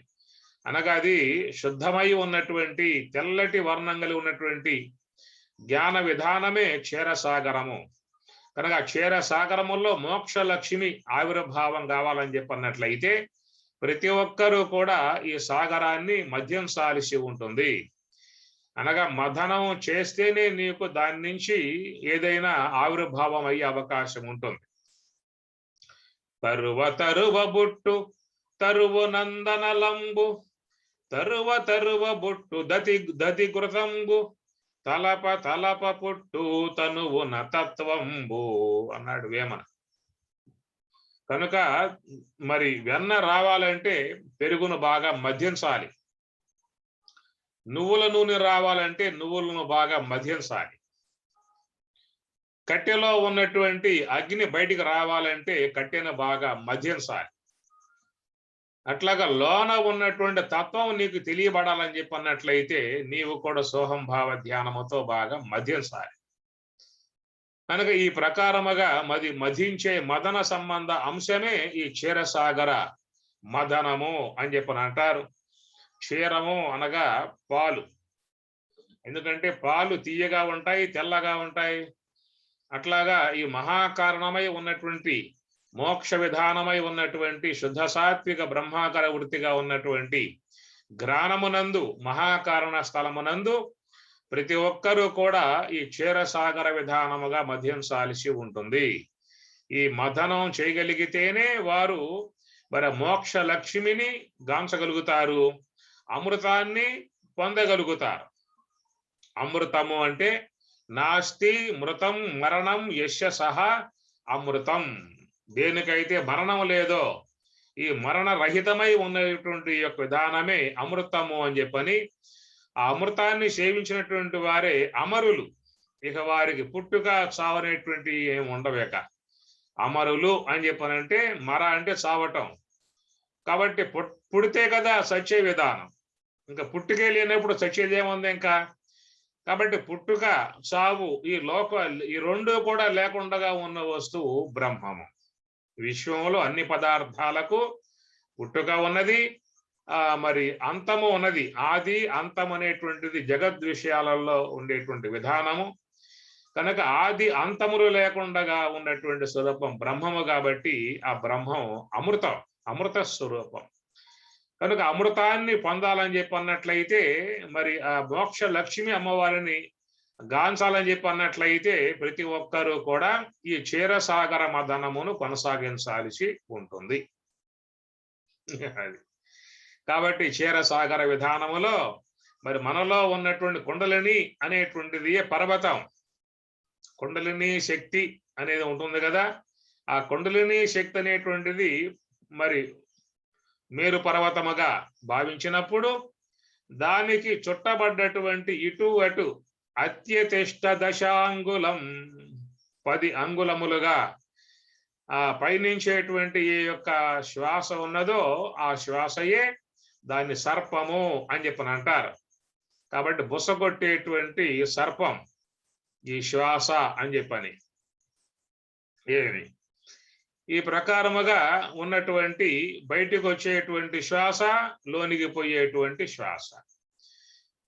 అనగా అది శుద్ధమై ఉన్నటువంటి తెల్లటి వర్ణం కలిగి ఉన్నటువంటి జ్ఞాన విధానమే క్షీరసాగరము. కనుక క్షీరసాగరములో మోక్ష లక్ష్మి ఆవిర్భావం కావాలని చెప్పన్నట్లయితే ప్రతి ఒక్కరూ కూడా ఈ సాగరాన్ని మధ్యంసాలిసి ఉంటుంది. అనగా మథనం చేస్తేనే నీకు దాని నుంచి ఏదైనా ఆవిర్భావం అయ్యే అవకాశం ఉంటుంది. తరువ తరువ బుట్టు తరువు నందనలంబు తరువ తరువ బుట్టు దతి దతి కృతంబు తలప తలప పుట్టు తనువున తత్వంబు అన్నాడు వేమన. కనుక మరి వెన్న రావాలంటే పెరుగును బాగా మధ్యంసాలి, నువ్వుల నూనె రావాలంటే నువ్వులను బాగా మధ్యంసాలి, కట్టెలో ఉన్నటువంటి అగ్ని బయటికి రావాలంటే కట్టెను బాగా మధ్యంసాలి. అట్లాగా లోన ఉన్నటువంటి తత్వం నీకు తెలియబడాలని చెప్పన్నట్లయితే నీవు కూడా సోహం భావ ధ్యానముతో బాగా మధ్యంసాలి. కనుక ఈ ప్రకారముగా మధించే మదన సంబంధ అంశమే ఈ క్షీరసాగర మదనము అని చెప్పని అంటారు. క్షీరము అనగా పాలు, ఎందుకంటే పాలు తీయగా ఉంటాయి, తెల్లగా ఉంటాయి. అట్లాగా ఈ మహాకారణమై ఉన్నటువంటి మోక్ష విధానమై ఉన్నటువంటి శుద్ధ సాత్విక బ్రహ్మాకార వృత్తిగా ఉన్నటువంటి జ్ఞానమునందు మహాకారణ స్థలమునందు ప్రతి ఒక్కరూ కూడా ఈ క్షీరసాగర విధానముగా మధ్యంసాలిసి ఉంటుంది. ఈ మథనం చేయగలిగితేనే వారు మరి మోక్ష లక్ష్మిని గాంచగలుగుతారు, అమృతాన్ని పొందగలుగుతారు. అమృతము అంటే నాస్తి మృతం మరణం యస్య సహా అమృతం. దేనికైతే మరణం లేదో ఈ మరణ రహితమై ఉన్నటువంటి యొక్క విధానమే అమృతము అని చెప్పని, ఆ అమృతాన్ని సేవించినటువంటి వారే అమరులు. ఇక వారికి పుట్టుక చావనేటువంటి ఏమి ఉండవేక. అమరులు అని చెప్పనంటే మర అంటే చావటం. కాబట్టి పుడితే కదా సత్య విధానం, ఇంకా పుట్టుకే లేనప్పుడు సత్యదేముంది ఇంకా. కాబట్టి పుట్టుక చావు ఈ రెండు కూడా లేకుండా ఉన్న వస్తువు బ్రహ్మము. విశ్వంలో అన్ని పదార్థాలకు పుట్టుక ఉన్నది, మరి అంతము ఉన్నది. ఆది అంతం అనేటువంటిది జగద్ విషయాలలో ఉండేటువంటి విధానము. కనుక ఆది అంతములు లేకుండా ఉన్నటువంటి స్వరూపం బ్రహ్మము. కాబట్టి ఆ బ్రహ్మం అమృతం, అమృత స్వరూపం. కనుక అమృతాన్ని పొందాలని చెప్పి అన్నట్లయితే మరి ఆ మోక్ష లక్ష్మి అమ్మవారిని గాంచాలని చెప్పి అన్నట్లయితే ప్రతి ఒక్కరూ కూడా ఈ క్షీరసాగర మదనమును కొనసాగించాల్సి ఉంటుంది. అది కాబట్టి క్షీరసాగర విధానములో మరి మనలో ఉన్నటువంటి కుండలిని అనేటువంటిది పర్వతం. కుండలిని శక్తి అనేది ఉంటుంది కదా. ఆ కుండలిని శక్తి అనేటువంటిది మరి మేరు పర్వతముగా భావించినప్పుడు దానికి చుట్టబడ్డటువంటి ఇటు అటు అత్యతిష్ట దశాంగులం 10 అంగుళములుగా ఆ పయనించేటువంటి ఏ యొక్క శ్వాస ఉన్నదో ఆ శ్వాసయే దాన్ని సర్పము అని చెప్పని అంటారు. కాబట్టి బుసగొట్టేటువంటి సర్పం ఈ శ్వాస అని చెప్పని. ఏమి ఈ ప్రకారముగా ఉన్నటువంటి బయటికి వచ్చేటువంటి శ్వాస, లోనికి పోయేటువంటి శ్వాస.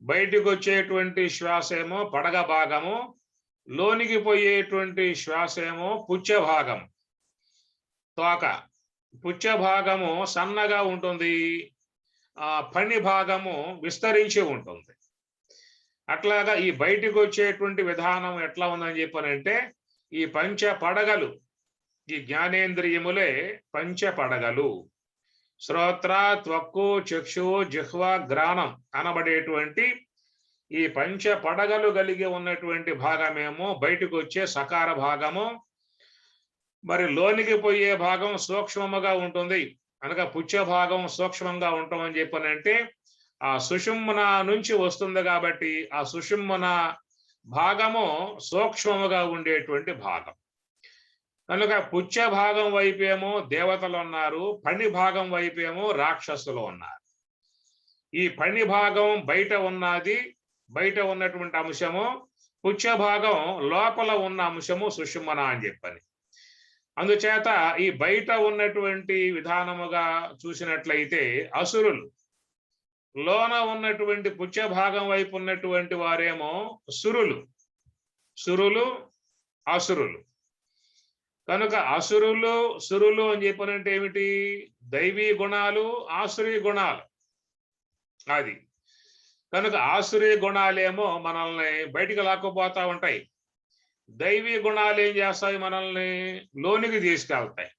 బయటికి వచ్చేటువంటి శ్వాస ఏమో పడగ భాగము, లోనికి పోయేటువంటి శ్వాస ఏమో పుచ్చ భాగం, తోక. పుచ్చ భాగము సన్నగా ఉంటుంది, ఆ పని భాగము విస్తరించి ఉంటుంది. అట్లాగా ఈ బయటికి వచ్చేటువంటి విధానం ఎట్లా ఉందని చెప్పనంటే ఈ పంచ పడగలు, ఈ జ్ఞానేంద్రియములే పంచ పడగలు. శ్రోత్ర, త్వక్కు, చక్షు, జిహ్వ, గ్రాణం అనబడేటువంటి ఈ పంచ పడగలు కలిగి ఉన్నటువంటి భాగమేమో బయటకు వచ్చే సకార భాగము. మరి లోనికి పోయే భాగం సూక్ష్మముగా ఉంటుంది. అనగా పుచ్చ భాగం సూక్ష్మంగా ఉంటామని చెప్పనంటే ఆ సుషుమ్న నుంచి వస్తుంది. కాబట్టి ఆ సుషుమ్న భాగము సూక్ష్మముగా ఉండేటువంటి భాగం. కనుక పుచ్చ భాగం వైపేమో దేవతలు ఉన్నారు, పని భాగం వైపేమో రాక్షసులు ఉన్నారు. ఈ పని భాగం బయట ఉన్నది, బయట ఉన్నటువంటి అంశము పుచ్చ భాగం, లోపల ఉన్న అంశము సుషుమ్న అని చెప్పని. అందుచేత ఈ బయట ఉన్నటువంటి విధానముగా చూసినట్లయితే అసురులు, లోన ఉన్నటువంటి పుచ్చ భాగం వైపు ఉన్నటువంటి వారేమో సురులు, సురులు అసురులు. కనుక అసురులు సురులు అని చెప్పనంటే ఏమిటి? దైవీ గుణాలు, ఆసురీ గుణాలు. అది కనుక ఆసురీ గుణాలేమో మనల్ని బయటికి లాక్కుపోతా ఉంటాయి, దైవీ గుణాలు ఏం చేస్తాయి? మనల్ని లోనికి తీసుకెళ్తాయి.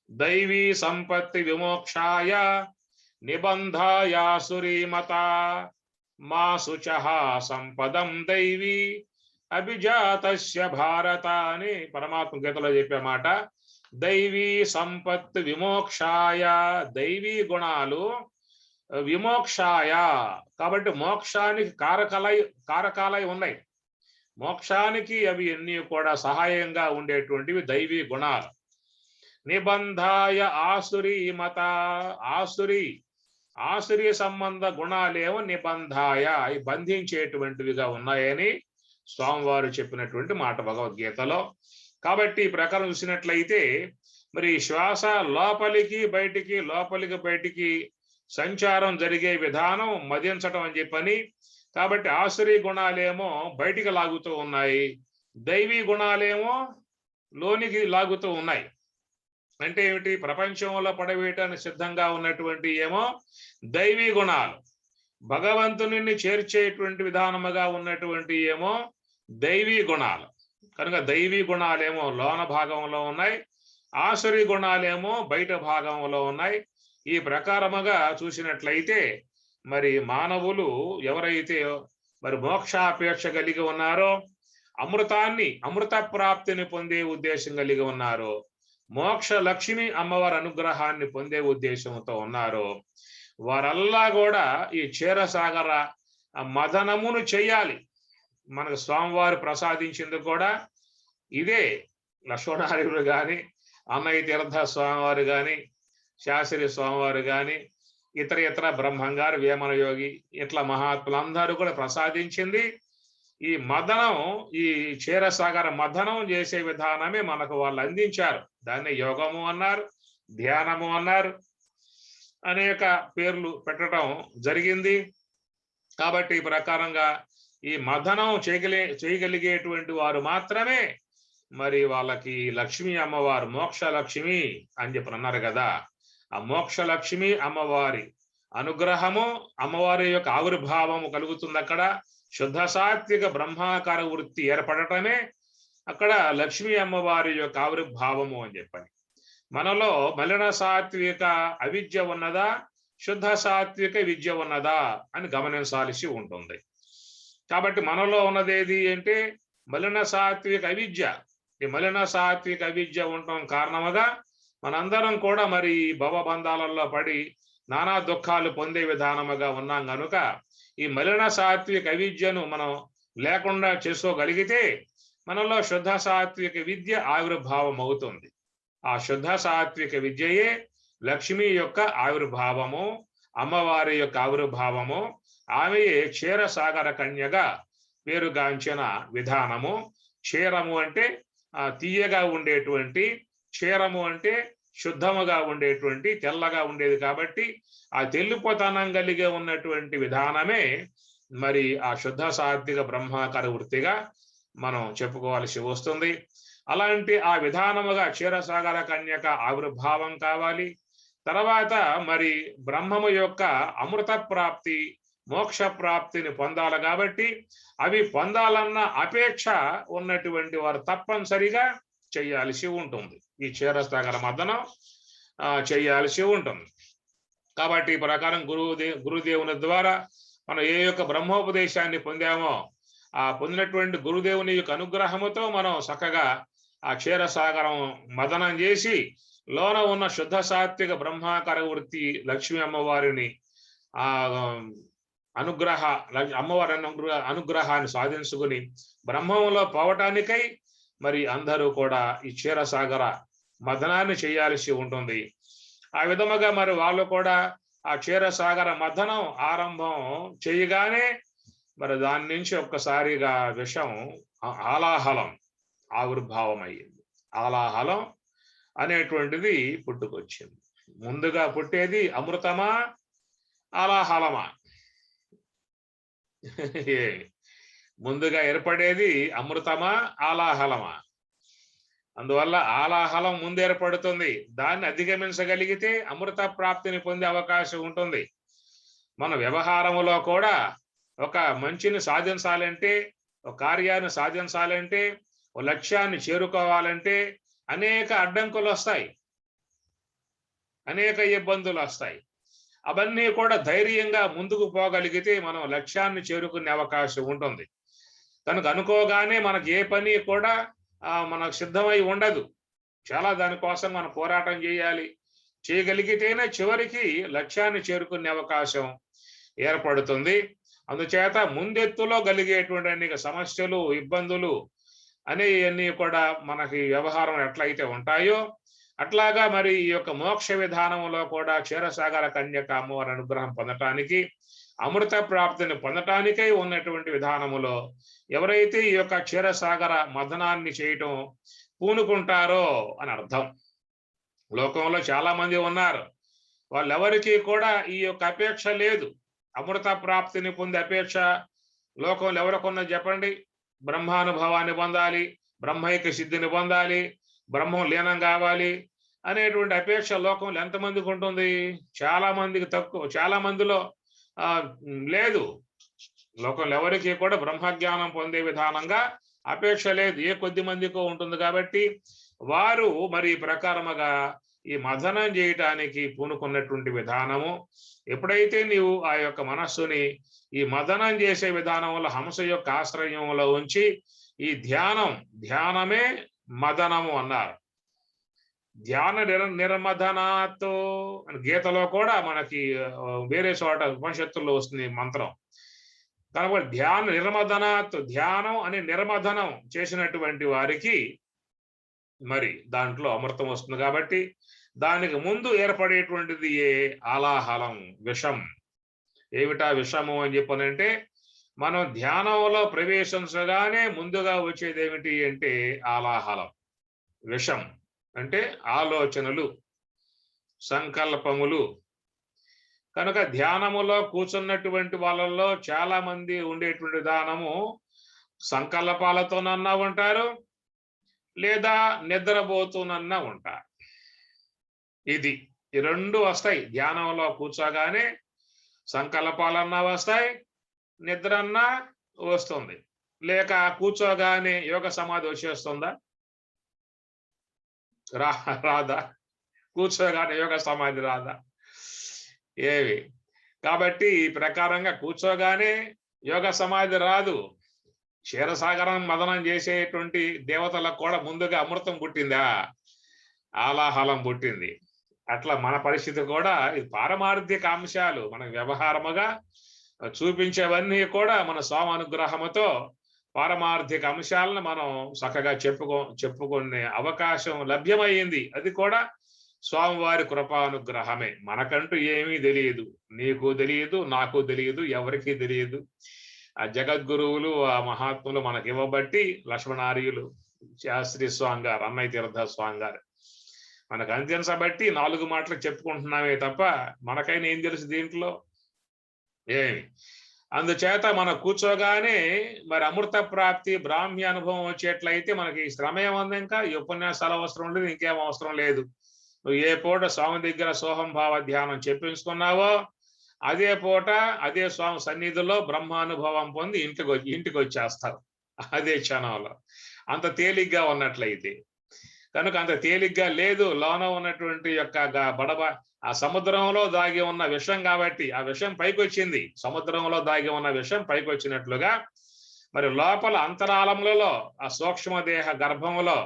దైవీ సంపత్తి విమోక్షాయ నిబంధాయాసురీమత మా శుచః సంపదం దైవీ అభిజాతస్య భారత అని పరమాత్మ గీతలో చెప్పే మాట. దైవీ సంపత్ విమోక్షాయ, దైవీ గుణాలు విమోక్షాయ, కాబట్టి మోక్షానికి కారకాలై ఉన్నాయి. మోక్షానికి అవి అన్ని కూడా సహాయంగా ఉండేటువంటివి దైవీ గుణాలు. నిబంధాయ ఆసురీ మత, ఆసురీ సంబంధ గుణాలేమో నిబంధాయ, అవి బంధించేటువంటివిగా ఉన్నాయని స్వామివారు చెప్పినటువంటి మాట భగవద్గీతలో. కాబట్టి ఈ ప్రకారం చూసినట్లయితే మరి శ్వాస లోపలికి బయటికి, లోపలికి బయటికి సంచారం జరిగే విధానం మదించటం అని చెప్పని. కాబట్టి ఆసురీ గుణాలేమో బయటికి లాగుతూ ఉన్నాయి, దైవీ గుణాలేమో లోనికి లాగుతూ ఉన్నాయి. అంటే ఏమిటి? ప్రపంచంలో పడవేయటానికి సిద్ధంగా ఉన్నటువంటి ఏమో దైవీ గుణాలు, భగవంతుని చేర్చేటువంటి విధానముగా ఉన్నటువంటి ఏమో దైవీ గుణాలు. కనుక దైవీ గుణాలేమో లోన భాగంలో ఉన్నాయి, ఆసురీ గుణాలేమో బయట భాగంలో ఉన్నాయి. ఈ ప్రకారముగా చూసినట్లయితే మరి మానవులు ఎవరైతే మరి మోక్షాపేక్ష కలిగి ఉన్నారో, అమృత ప్రాప్తిని పొందే ఉద్దేశం కలిగి ఉన్నారో, మోక్ష లక్ష్మి అమ్మవారి అనుగ్రహాన్ని పొందే ఉద్దేశంతో ఉన్నారో, వారల్లా కూడా ఈ క్షీరసాగర మదనమును చెయ్యాలి. మనకు స్వామివారు ప్రసాదించింది కూడా ఇదే. లక్ష్మణార్యులు కానీ, అన్నయ్య తీర్థ స్వామివారు కానీ, శాస్త్రి స్వామివారు కానీ, ఇతర బ్రహ్మంగారు, వేమన యోగి, ఇట్లా మహాత్ములందరూ కూడా ప్రసాదించింది ఈ మదనం. ఈ క్షీరసాగర మదనం చేసే విధానమే మనకు వాళ్ళు అందించారు. దాన్ని యోగము అన్నారు, ధ్యానము అన్నారు, అనేక పేర్లు పెట్టడం జరిగింది. కాబట్టి ఈ ప్రకారంగా ఈ మదనం చేయగలిగేటువంటి వారు మాత్రమే మరి వాళ్ళకి లక్ష్మీ అమ్మవారు మోక్ష లక్ష్మి అని చెప్పి అన్నారు కదా. ఆ మోక్ష లక్ష్మి అమ్మవారి అనుగ్రహము, అమ్మవారి యొక్క ఆవిర్భావము కలుగుతుంది. అక్కడ శుద్ధ సాత్విక బ్రహ్మాకార వృత్తి ఏర్పడటమే అక్కడ లక్ష్మీ అమ్మవారి యొక్క ఆవిర్భావము అని చెప్పని. మనలో మలిన సాత్విక అవిద్య ఉన్నదా, శుద్ధ సాత్విక విద్య ఉన్నదా అని గమనించాల్సి ఉంటుంది. కాబట్టి మనలో ఉన్నదేది అంటే మలిన సాత్విక అవిద్య. ఈ మలిన సాత్విక అవిద్య ఉండటం కారణముగా మనందరం కూడా మరి భవబంధాలలో పడి నానా దుఃఖాలు పొందే విధానముగా ఉన్నాం. కనుక ఈ మలిన సాత్విక అవిద్యను మనం లేకుండా చేసుకోగలిగితే మనలో శుద్ధ సాత్విక విద్య ఆవిర్భావం అవుతుంది. ఆ శుద్ధ సాత్విక విద్యయే లక్ష్మి యొక్క ఆవిర్భావము, అమ్మవారి యొక్క ఆవిర్భావము. ఆమెయే క్షీరసాగర కన్యగా పేరుగాంచిన విధానము. క్షీరము అంటే తీయగా ఉండేటువంటి, క్షీరము అంటే శుద్ధముగా ఉండేటువంటి, తెల్లగా ఉండేది. కాబట్టి ఆ తెల్లిపోతనం కలిగే ఉన్నటువంటి విధానమే మరి ఆ శుద్ధ సాత్విక బ్రహ్మాకార వృత్తిగా మనం చెప్పుకోవాల్సి వస్తుంది. అలాంటి ఆ విధానముగా క్షీరసాగర కన్యక ఆవిర్భావం కావాలి. తర్వాత మరి బ్రహ్మము యొక్క అమృత ప్రాప్తి, మోక్ష ప్రాప్తిని పొందాలి. కాబట్టి అవి పొందాలన్న అపేక్ష ఉన్నటువంటి వారు తప్పనిసరిగా చేయాల్సి ఉంటుంది. ఈ క్షీరసాగర మదనం చేయాల్సి ఉంటుంది. కాబట్టి ఈ ప్రకారం గురుదేవుని ద్వారా మనం ఏ యొక్క బ్రహ్మోపదేశాన్ని పొందామో ఆ పొందినటువంటి గురుదేవుని యొక్క అనుగ్రహముతో మనం చక్కగా ఆ క్షీరసాగరం మదనం చేసి లోన ఉన్న శుద్ధ సాత్విక బ్రహ్మాకార వృత్తి లక్ష్మీ అమ్మవారిని అమ్మవారి అనుగ్రహాన్ని సాధించుకుని బ్రహ్మంలో పోవటానికై మరి అందరూ కూడా ఈ క్షీరసాగర మదనాన్ని చేయాల్సి ఉంటుంది. ఆ విధముగా మరి వాళ్ళు కూడా ఆ క్షీరసాగర మదనం ఆరంభం చేయగానే మరి దాని నుంచి ఒక్కసారిగా విషం ఆలాహలం ఆవిర్భావం అయ్యింది. ఆలాహలం అనేటువంటిది పుట్టుకొచ్చింది. ముందుగా పుట్టేది అమృతమా ఆలాహలమా? ముందుగా ఏర్పడేది అమృతమా ఆలాహలమా? అందువల్ల ఆలాహలం ముందు ఏర్పడుతుంది. దాన్ని అధిగమించగలిగితే అమృత ప్రాప్తిని పొందే అవకాశం ఉంటుంది. మన వ్యవహారములో కూడా ఒక మంచిని సాధించాలంటే, ఒక కార్యాన్ని సాధించాలంటే, ఒక లక్ష్యాన్ని చేరుకోవాలంటే అనేక అడ్డంకులు వస్తాయి, అనేక ఇబ్బందులు వస్తాయి. అవన్నీ కూడా ధైర్యంగా ముందుకు పోగలిగితే మనం లక్ష్యాన్ని చేరుకునే అవకాశం ఉంటుంది. కనుక అనుకోగానే మనకి ఏ పని కూడా మనకు సిద్ధమై ఉండదు. చాలా దానికోసం మనం పోరాటం చేయాలి. చేయగలిగితేనే చివరికి లక్ష్యాన్ని చేరుకునే అవకాశం ఏర్పడుతుంది. అందుచేత ముందెత్తులో కలిగేటువంటి అనేక సమస్యలు, ఇబ్బందులు అనేవన్నీ కూడా మనకి వ్యవహారం ఎట్లయితే ఉంటాయో అట్లాగా మరి ఈ యొక్క మోక్ష విధానంలో కూడా క్షీరసాగర కన్యక అమ్మవారి అనుగ్రహం పొందటానికి, అమృత ప్రాప్తిని పొందటానికై ఉన్నటువంటి విధానములో ఎవరైతే ఈ యొక్క క్షీరసాగర మథనాన్ని చేయటం పూనుకుంటారో అని అర్థం. లోకంలో చాలా మంది ఉన్నారు, వాళ్ళెవరికీ కూడా ఈ యొక్క అపేక్ష లేదు. అమృత ప్రాప్తిని పొందే అపేక్ష లోకంలో ఎవరికొన్నది చెప్పండి? బ్రహ్మానుభవాన్ని పొందాలి, బ్రహ్మైక్య సిద్ధిని పొందాలి, బ్రహ్మం లీనం కావాలి అనేటువంటి అపేక్ష లోకంలో ఎంతమందికి ఉంటుంది? చాలా మందికి తక్కువ, చాలా మందిలో లేదు. లోకంలో ఎవరికి కూడా బ్రహ్మజ్ఞానం పొందే విధానంగా అపేక్ష లేదు, ఏ కొద్ది మందికో ఉంటుంది. కాబట్టి వారు మరి ఈ ప్రకారముగా ఈ మథనం చేయటానికి పూనుకున్నటువంటి విధానము, ఎప్పుడైతే నీవు ఆ యొక్క మనస్సుని ఈ మథనం చేసే విధానంలో హంస యొక్క ఆశ్రయంలో ఉంచి ఈ ధ్యానమే మదనము అన్నారు. ధ్యాన నిర్మదనాతో అని గీతలో కూడా మనకి వేరే చోట ఉపనిషత్తుల్లో వస్తుంది మంత్రం. కాబట్టి ధ్యాన నిర్మదనాత్, ధ్యానం అని నిర్మదనం చేసినటువంటి వారికి మరి దాంట్లో అమృతం వస్తుంది. కాబట్టి దానికి ముందు ఏర్పడేటువంటిది ఆలాహలం, విషం. ఏమిటా విషము అని చెప్పనంటే, మనం ధ్యానంలో ప్రవేశించగానే ముందుగా వచ్చేది ఏమిటి అంటే ఆలాహలం. విషం అంటే ఆలోచనలు, సంకల్పములు. కనుక ధ్యానములో కూర్చున్నటువంటి వాళ్ళల్లో చాలా మంది ఉండేటువంటి విధానము సంకల్పాలతోనన్నా ఉంటారు, లేదా నిద్రపోతూనన్నా ఉంటారు. ఇది ఈ రెండు వస్తాయి. ధ్యానంలో కూర్చోగానే సంకల్పాలన్నా వస్తాయి, నిద్రన్నా వస్తుంది. లేక కూర్చోగానే యోగ సమాధి వచ్చేస్తుందా? రాదా? కూర్చోగానే యోగ సమాధి రాదా? ఏవి? కాబట్టి ఈ ప్రకారంగా కూర్చోగానే యోగ సమాధి రాదు. క్షీరసాగరం మదనం చేసేటువంటి దేవతలకు కూడా ముందుగా అమృతం పుట్టిందా? ఆలాహలం పుట్టింది. అట్లా మన పరిస్థితి కూడా ఇది పారమార్థిక అంశాలు. మన వ్యవహారముగా చూపించేవన్నీ కూడా మన స్వామి అనుగ్రహముతో పారమార్థిక అంశాలను మనం చక్కగా చెప్పుకునే అవకాశం లభ్యమయ్యింది. అది కూడా స్వామివారి కృపానుగ్రహమే. మనకంటూ ఏమీ తెలియదు, నీకు తెలియదు, నాకు తెలియదు, ఎవరికీ తెలియదు. ఆ జగద్గురువులు, ఆ మహాత్ములు మనకి ఇవ్వబట్టి, లక్ష్మణార్యులు, శాస్త్రి స్వామి గారు, అన్నయ్య తీర్థ స్వామి గారు మనకు అందించబట్టి 4 మాటలు చెప్పుకుంటున్నామే తప్ప మనకైనా ఏం తెలుసు దీంట్లో? ఏమి. అందుచేత మనం కూర్చోగానే మరి అమృత ప్రాప్తి, బ్రాహ్మ్య అనుభవం వచ్చేట్లయితే మనకి శ్రమ ఏముంది? ఇంకా ఈ ఉపన్యాసాలు అవసరం లేదు, ఇంకేం అవసరం లేదు. నువ్వు ఏ పూట స్వామి దగ్గర సోహం భావ ధ్యానం చెప్పించుకున్నావో అదే పూట అదే స్వామి సన్నిధిలో బ్రహ్మానుభవం పొంది ఇంటికి వచ్చేస్తారు అదే క్షణంలో. అంత తేలిగ్గా ఉన్నట్లయితే. కనుక అంత తేలిగ్గా లేదు. లోన ఉన్నటువంటి యొక్క ఆ సముద్రంలో దాగి ఉన్న విషం కాబట్టి ఆ విషం పైకి వచ్చింది. సముద్రంలో దాగి ఉన్న విషం పైకి వచ్చినట్లుగా మరి లోపల అంతరాళములలో ఆ సూక్ష్మదేహ గర్భములో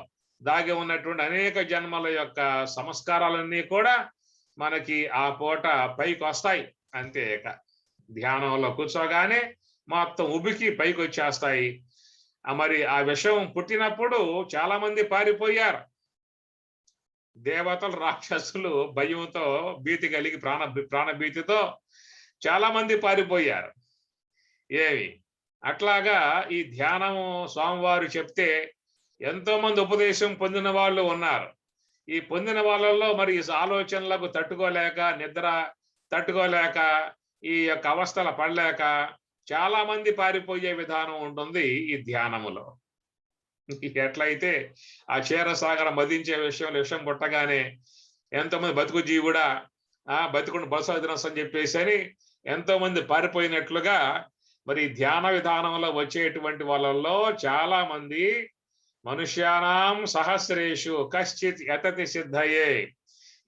దాగి ఉన్నటువంటి అనేక జన్మల యొక్క సంస్కారాలన్నీ కూడా మనకి ఆ పూట పైకి వస్తాయి. అంతే. ధ్యానంలో కూర్చోగానే మొత్తం ఉబికి పైకి వచ్చేస్తాయి. మరి ఆ విషయం పుట్టినప్పుడు చాలా మంది పారిపోయారు. దేవతలు, రాక్షసులు భయంతో, భీతి కలిగి ప్రాణభీతితో చాలా మంది పారిపోయారు. ఏవి? అట్లాగా ఈ ధ్యానము స్వామివారు చెప్తే ఎంతో మంది ఉపదేశం పొందిన వాళ్ళు ఉన్నారు. ఈ పొందిన వాళ్ళల్లో మరి ఈ ఆలోచనలకు తట్టుకోలేక, నిద్ర తట్టుకోలేక, ఈ యొక్క అవస్థల పడలేక చాలా మంది పారిపోయే విధానం ఉంటుంది ఈ ధ్యానములో. ఎట్లయితే ఆ క్షీరసాగరం మదించే విషయం పుట్టగానే ఎంతోమంది బతుకు జీవుడా, బతుకుని బసవదినస్ అని చెప్పేసి అని ఎంతో మంది పారిపోయినట్లుగా మరి ధ్యాన విధానంలో వచ్చేటువంటి వాళ్ళల్లో చాలా మంది మనుష్యానాం సహస్రేషు కశ్చిత్ యతతి సిద్ధయే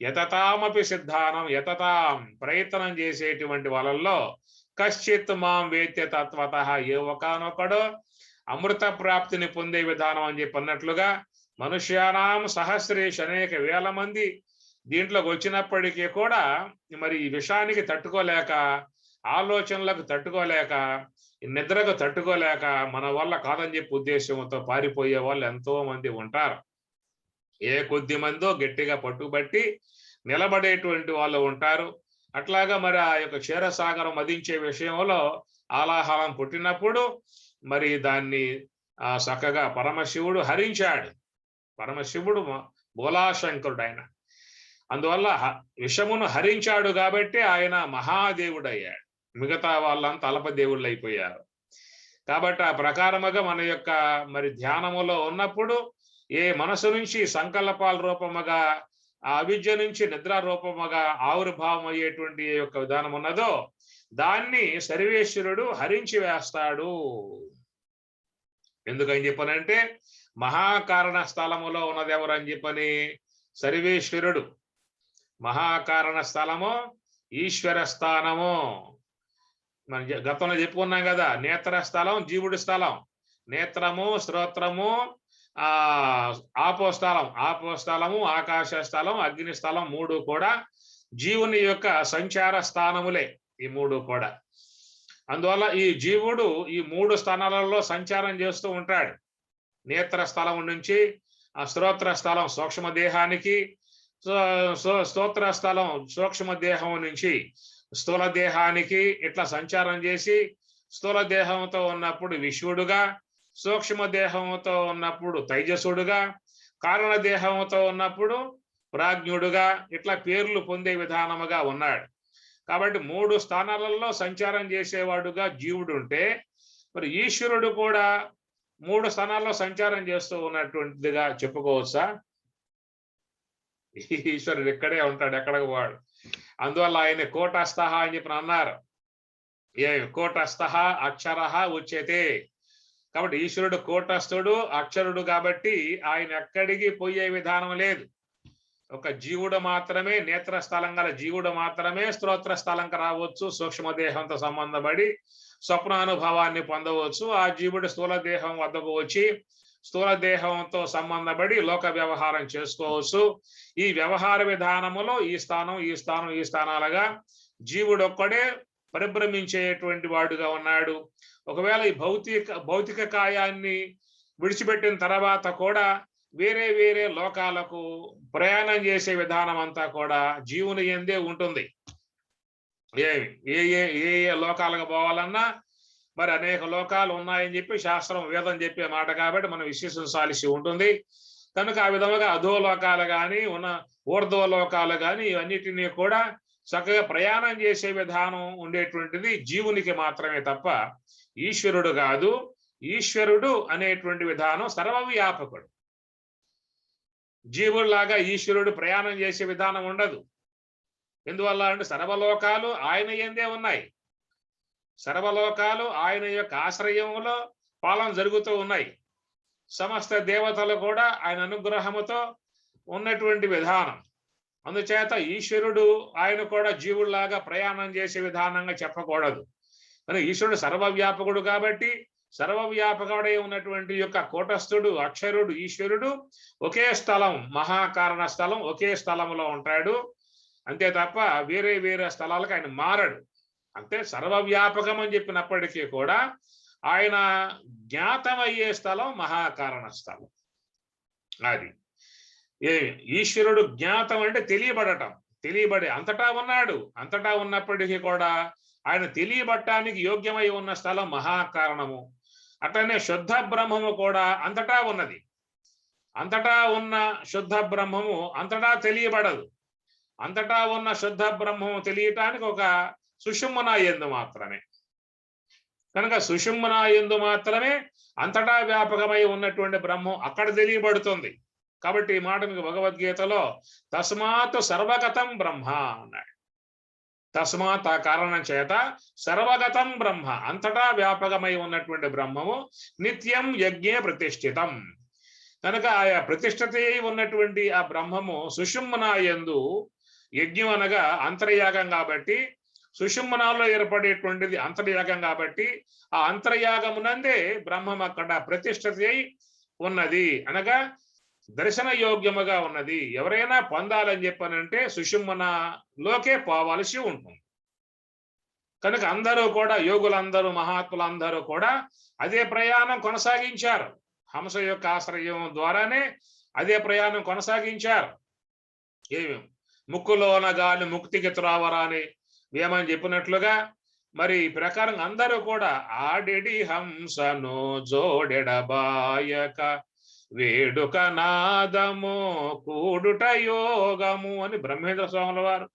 యతతామపి సిద్ధానం యతతాం ప్రయత్నం చేసేటువంటి వాళ్ళల్లో కశ్చిత్ మాం వేత్య తత్వతః ఏ ఒకానొకడు అమృత ప్రాప్తిని పొందే విధానం అని చెప్పి అన్నట్లుగా మనుష్యానాం సహస్రేషు అనేక వేల మంది దీంట్లోకి వచ్చినప్పటికీ కూడా మరి ఈ విషయానికి తట్టుకోలేక, ఆలోచనలకు తట్టుకోలేక, నిద్రకు తట్టుకోలేక మన వల్ల కాదని చెప్పి ఉద్దేశంతో పారిపోయే వాళ్ళు ఎంతో మంది ఉంటారు. ఏ కొద్ది మందో గట్టిగా పట్టుబట్టి నిలబడేటువంటి వాళ్ళు ఉంటారు. అట్లాగా మరి ఆ యొక్క క్షీరసాగరం మదించే విషయంలో ఆలాహలం పుట్టినప్పుడు మరి దాన్ని చక్కగా పరమశివుడు హరించాడు. పరమశివుడు బోలాశంకరుడు ఆయన. అందువల్ల విషమును హరించాడు కాబట్టి ఆయన మహాదేవుడు అయ్యాడు. మిగతా వాళ్ళంతా అల్పదేవుళ్ళు అయిపోయారు. కాబట్టి ఆ ప్రకారముగా మన యొక్క మరి ధ్యానములో ఉన్నప్పుడు ఏ మనసు నుంచి సంకల్పాల రూపముగా, ఆ అవిద్య నుంచి నిద్ర రూపముగా ఆవిర్భావం అయ్యేటువంటి యొక్క విధానం ఉన్నదో దాన్ని సర్వేశ్వరుడు హరించి వేస్తాడు. ఎందుకని చెప్పనంటే మహాకారణ స్థలములో ఉన్నది ఎవరు అని చెప్పని సర్వేశ్వరుడు. మహాకారణ స్థలము ఈశ్వర స్థానము. మనం గతంలో చెప్పుకున్నాం కదా, నేత్ర స్థలం జీవుడి స్థలం. నేత్రము, శ్రోత్రము, ఆపో స్థలము, ఆకాశ స్థలం, అగ్ని స్థలం, మూడు కూడా జీవుని యొక్క సంచార స్థానములే ఈ మూడు కూడా. అందువల్ల ఈ జీవుడు ఈ మూడు స్థానాలలో సంచారం చేస్తూ ఉంటాడు. నేత్ర స్థలం నుంచి ఆ శ్రోత్ర స్థలం సూక్ష్మ దేహానికి, స్తోత్ర స్థలం సూక్ష్మ దేహం నుంచి స్థూల దేహానికి ఇట్లా సంచారం చేసి స్థూల దేహంతో ఉన్నప్పుడు విశ్వడుగా, సూక్ష్మ దేహంతో ఉన్నప్పుడు తైజసుడుగా, కారణ దేహంతో ఉన్నప్పుడు ప్రాజ్ఞుడుగా ఇట్లా పేర్లు పొందే విధానముగా ఉన్నాడు. కాబట్టి మూడు స్థానాలలో సంచారం చేసేవాడుగా జీవుడు ఉంటే మరి ఈశ్వరుడు కూడా మూడు స్థానాల్లో సంచారం చేస్తూ ఉన్నటువంటిదిగా చెప్పుకోవచ్చా? ఈశ్వరుడు ఇక్కడే ఉంటాడు, ఎక్కడికి వాడు. అందువల్ల ఆయన కోటస్థః అని చెప్పి అన్నారు. కోటస్థః అక్షరః ఉచ్యతే. కాబట్టి ఈశ్వరుడు కోటస్థుడు, అక్షరుడు కాబట్టి ఆయన ఎక్కడికి పోయే విధానం లేదు. ఒక జీవుడు మాత్రమే, నేత్ర స్థలం గల జీవుడు మాత్రమే స్తోత్ర స్థలంకి రావచ్చు. సూక్ష్మదేహంతో సంబంధపడి స్వప్నానుభవాన్ని పొందవచ్చు. ఆ జీవుడు స్థూల దేహం వద్దకు వచ్చి స్థూల దేహంతో సంబంధపడి లోక వ్యవహారం చేసుకోవచ్చు. ఈ వ్యవహార విధానములో ఈ స్థానం ఈ స్థానం ఈ స్థానాలుగా జీవుడు ఒక్కడే పరిభ్రమించేటువంటి వాడుగా ఉన్నాడు. ఒకవేళ ఈ భౌతిక కాయాన్ని విడిచిపెట్టిన తర్వాత కూడా వేరే వేరే లోకాలకు ప్రయాణం చేసే విధానం అంతా కూడా జీవుని యందే ఉంటుంది. ఏ లోకాలకు పోవాలన్నా మరి అనేక లోకాలు ఉన్నాయని చెప్పి శాస్త్రం వేదం చెప్పే మాట కాబట్టి మనం విశ్వసించాల్సి ఉంటుంది. కనుక ఆ విధముగా అధోలోకాలు కానీ ఊర్ధ్వలోకాలు కానీ ఇవన్నిటినీ కూడా చక్కగా ప్రయాణం చేసే విధానం ఉండేటువంటిది జీవునికి మాత్రమే తప్ప ఈశ్వరుడు కాదు. ఈశ్వరుడు అనేటువంటి విధానం సర్వవ్యాపకుడు. జీవుల్లాగా ఈశ్వరుడు ప్రయాణం చేసే విధానం ఉండదు. ఎందువల్ల అంటే సర్వలోకాలు ఆయన యందే ఉన్నాయి. సర్వలోకాలు ఆయన యొక్క ఆశ్రయంలో పాలన జరుగుతూ ఉన్నాయి. సమస్త దేవతలు కూడా ఆయన అనుగ్రహముతో ఉన్నటువంటి విధానం. అందుచేత ఈశ్వరుడు ఆయన కూడా జీవుల్లాగా ప్రయాణం చేసే విధానంగా చెప్పకూడదు. కానీ ఈశ్వరుడు సర్వవ్యాపకుడు కాబట్టి సర్వవ్యాపకుడై ఉన్నటువంటి యొక్క కూటస్థుడు, అక్షరుడు, ఈశ్వరుడు ఒకే స్థలం, మహాకారణ స్థలం ఒకే స్థలంలో ఉంటాడు. అంతే తప్ప వేరే వేరే స్థలాలకు ఆయన మారడు. అంటే సర్వవ్యాపకం అని చెప్పినప్పటికీ కూడా ఆయన జ్ఞాతమయ్యే స్థలం మహాకారణ స్థలం. అది ఈశ్వరుడు జ్ఞాతం అంటే తెలియబడటం, తెలియబడే అంతటా ఉన్నాడు. అంతటా ఉన్నప్పటికీ కూడా ఆయన తెలియబడటానికి యోగ్యమై ఉన్న స్థలం మహాకారణము. అట్లనే శుద్ధ బ్రహ్మము కూడా అంతటా ఉన్నది. అంతటా ఉన్న శుద్ధ బ్రహ్మము అంతటా తెలియబడదు. అంతటా ఉన్న శుద్ధ బ్రహ్మము తెలియటానికి ఒక సుషుమ్నా యందు మాత్రమే. కనుక సుషుమ్నా యందు మాత్రమే అంతటా వ్యాపకమై ఉన్నటువంటి బ్రహ్మం అక్కడ తెలియబడుతుంది. కాబట్టి ఈ మాట మీకు భగవద్గీతలో తస్మాత్ సర్వగతం బ్రహ్మ అన్నాడు. తస్మాత్ ఆ కారణం చేత సర్వగతం బ్రహ్మ అంతటా వ్యాపకమై ఉన్నటువంటి బ్రహ్మము నిత్యం యజ్ఞే ప్రతిష్ఠితం. కనుక ఆయా ప్రతిష్ఠిత ఉన్నటువంటి ఆ బ్రహ్మము సుషుమ్నా యందు, యజ్ఞం అనగా అంతర్యాగం కాబట్టి, సుషుమ్నాలో ఏర్పడేటువంటిది అంతర్యాగం కాబట్టి ఆ అంతర్యాగమునందే బ్రహ్మం అక్కడ ప్రతిష్ఠిత అయి ఉన్నది, అనగా దర్శన యోగ్యముగా ఉన్నది. ఎవరైనా పొందాలని చెప్పనంటే సుషుమ్నలోకే పోవాల్సి ఉంటుంది. కనుక అందరూ కూడా, యోగులందరూ, మహాత్ములందరూ కూడా అదే ప్రయాణం కొనసాగించారు. హంస యొక్క ఆశ్రయం ద్వారానే అదే ప్రయాణం కొనసాగించారు. ఏమి ముక్కులోన గాలి ముక్తికి త్రావరా అని వేమని చెప్పినట్లుగా మరి ఈ ప్రకారం అందరూ కూడా ఆడెడి హంసను జోడెడబాయక వేడుక నాదము కూడుట యోగము అని బ్రహ్మేంద్ర స్వాముల వారు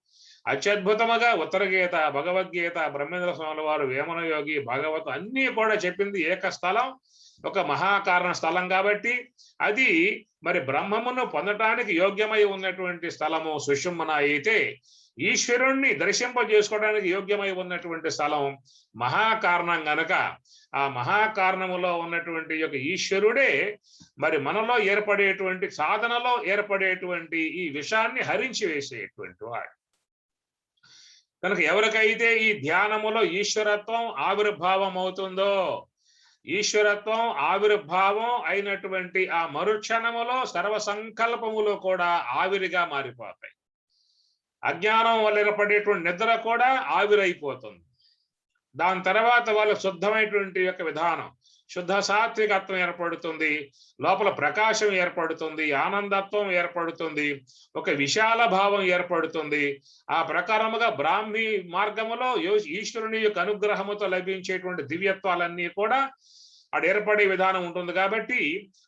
అత్యద్భుతముగా ఉత్తర గీత, భగవద్గీత, బ్రహ్మేంద్ర స్వాముల వారు, వేమన యోగి, భాగవతం అన్నీ కూడా చెప్పింది ఏక స్థలం, ఒక మహాకారణ స్థలం. కాబట్టి అది మరి బ్రహ్మమును పొందటానికి యోగ్యమై ఉన్నటువంటి స్థలము సుషుమ్న అయితే, ఈశ్వరుణ్ణి దర్శింపజేసుకోవడానికి యోగ్యమై ఉన్నటువంటి స్థలం మహాకారణం గనక ఆ మహాకారణములో ఉన్నటువంటి యొక్క ఈశ్వరుడే మరి మనలో ఏర్పడేటువంటి, సాధనలో ఏర్పడేటువంటి ఈ విషాన్ని హరించి వేసేటువంటి వాడు. కనుక ఎవరికైతే ఈ ధ్యానములో ఈశ్వరత్వం ఆవిర్భావం అవుతుందో, ఈశ్వరత్వం ఆవిర్భావం అయినటువంటి ఆ మరుక్షణములో సర్వ సంకల్పములు కూడా ఆవిరిగా మారిపోతాయి. అజ్ఞానం వల్ల ఏర్పడేటువంటి నిద్ర కూడా ఆవిరైపోతుంది. దాని తర్వాత వాళ్ళు శుద్ధమైనటువంటి యొక్క విధానం, శుద్ధ సాత్వికత్వం ఏర్పడుతుంది, లోపల ప్రకాశం ఏర్పడుతుంది, ఆనందత్వం ఏర్పడుతుంది, ఒక విశాల భావం ఏర్పడుతుంది. ఆ ప్రకారముగా బ్రాహ్మీ మార్గములో ఈశ్వరుని యొక్క అనుగ్రహముతో లభించేటువంటి దివ్యత్వాలన్నీ కూడా అక్కడ ఏర్పడే విధానం ఉంటుంది. కాబట్టి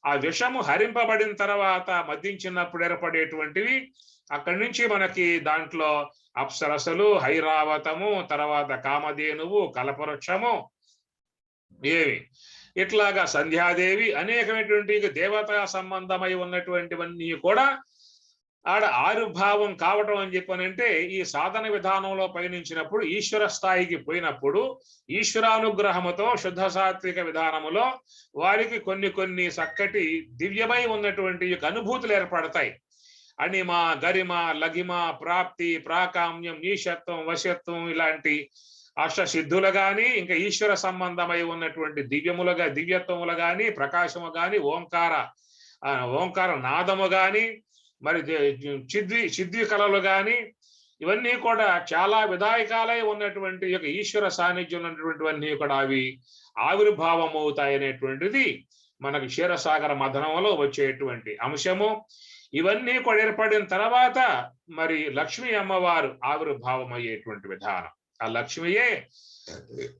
ఆ విషము హరింపబడిన తర్వాత మద్దించినప్పుడు ఏర్పడేటువంటివి అక్కడి నుంచి మనకి దాంట్లో అప్సరసలు, హైరావతము, తర్వాత కామధేనువు, కల్పవృక్షము, ఏవి ఇట్లాగా సంధ్యాదేవి, అనేకమైనటువంటి దేవతా సంబంధమై ఉన్నటువంటివన్నీ కూడా ఆడ ఆవిర్భావం కావటం అని చెప్పనంటే, ఈ సాధన విధానంలో పయనించినప్పుడు, ఈశ్వర స్థాయికి పోయినప్పుడు, ఈశ్వరానుగ్రహముతో శుద్ధ సాత్విక విధానములో వారికి కొన్ని చక్కటి దివ్యమై ఉన్నటువంటి అనుభూతులు ఏర్పడతాయి. అణిమ, గరిమ, లఘిమ, ప్రాప్తి, ప్రాకామ్యం, ఈశత్వం, వశత్వం ఇలాంటి అష్టసిద్ధులు గాని, ఇంకా ఈశ్వర సంబంధమై ఉన్నటువంటి దివ్యత్వములు గాని, ప్రకాశము గాని, ఓంకార నాదము గాని, మరి సిద్ధి కళలు గాని, ఇవన్నీ కూడా చాలా విధాయకాలై ఉన్నటువంటి యొక్క ఈశ్వర సాన్నిధ్యం ఉన్నటువంటివన్నీ కూడా అవి ఆవిర్భావం అవుతాయనేటువంటిది మనకి క్షీరసాగర మథనంలో వచ్చేటువంటి అంశము. ఇవన్నీ కూడా ఏర్పడిన తర్వాత మరి లక్ష్మీ అమ్మవారు ఆవిర్భావం అయ్యేటువంటి విధానం. ఆ లక్ష్మియే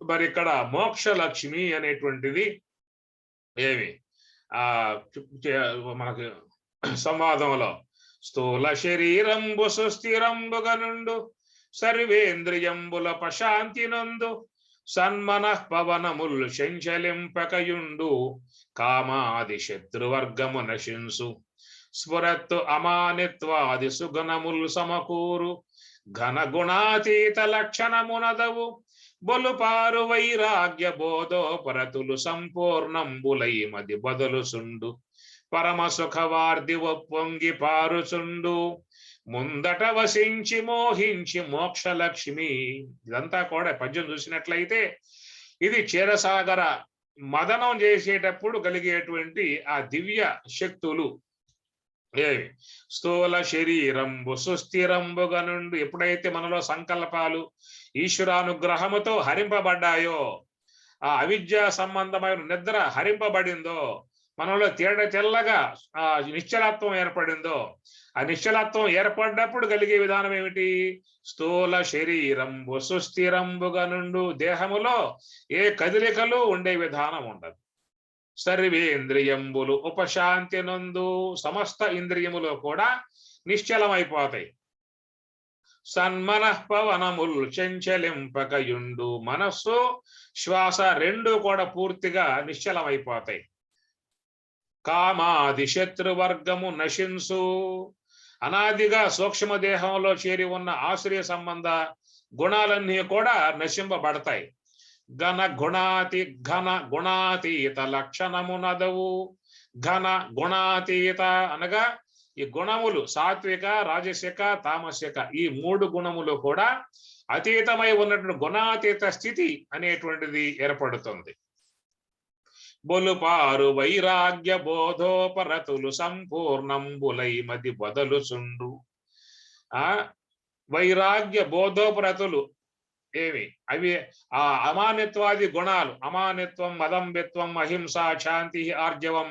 మరి ఇక్కడ మోక్ష లక్ష్మి అనేటువంటిది ఏమి మనకి సంవాదంలో స్థూల శరీరంబు సుస్థిరంబుగా నుండు సర్వేంద్రియంబుల ప్రశాంతి నందు సన్మనః పవనముల్ శంచలింపకయుండు కామాది శత్రువర్గము నశింసు స్ఫురత్తు అమానిత్వాది సుగుణముల్ సమకూరు ఘన గుణాతీత లక్షణమునదవు బొలుపారు వైరాగ్య బోధోపరతులు సంపూర్ణంబులై మది బదులుసుండు పరమ సుఖవార్ది ఒప్పొంగి పారుచుండు ముందట వసించి మోహించి మోక్షలక్ష్మి. ఇదంతా కూడా పద్యం చూసినట్లయితే ఇది క్షీరసాగర మదనం చేసేటప్పుడు కలిగేటువంటి ఆ దివ్య శక్తులు. ఏవి స్థూల శరీరంబు సుస్థిరంబుగా నుండి ఎప్పుడైతే మనలో సంకల్పాలు ఈశ్వరానుగ్రహముతో హరింపబడ్డాయో, ఆ అవిద్య సంబంధమైన నిద్ర హరింపబడిందో, మనలో తెల్లగా ఆ నిశ్చలత్వం ఏర్పడిందో, ఆ నిశ్చలత్వం ఏర్పడినప్పుడు కలిగే విధానం ఏమిటి? స్థూల శరీరంబు సుస్థిరంబుగా నుండు దేహములో ఏ కదలికలు ఉండే విధానం ఉండదు. సర్వేంద్రియంబులు ఉపశాంతి నందు, సమస్త ఇంద్రియములు కూడా నిశ్చలమైపోతాయి. సన్మనః పవనముల్ చెంచలింపకయుండు, మనస్సు శ్వాస రెండు కూడా పూర్తిగా నిశ్చలమైపోతాయి. కామాది శత్రువర్గము నశింసు, అనాదిగా సూక్ష్మ దేహంలో చేరి ఉన్న ఆశ్రయ సంబంధ గుణాలన్నీ కూడా నశింపబడతాయి. ఘన గుణాతీత లక్షణమునదవు. ఘన గుణాతీత అనగా ఈ గుణములు సాత్విక, రాజసిక, తామసిక ఈ మూడు గుణములు కూడా అతీతమై ఉన్నటువంటి గుణాతీత స్థితి అనేటువంటిది ఏర్పడుతుంది. బొలుపారు వైరాగ్య బోధోపరతులు సంపూర్ణంబులై మది బదలుచుండు. వైరాగ్య బోధోపరతులు ఏమి అవి? ఆ అమానిత్వాది గుణాలు, అమానిత్వం, మదంబిత్వం, అహింస, శాంతి, ఆర్జవం,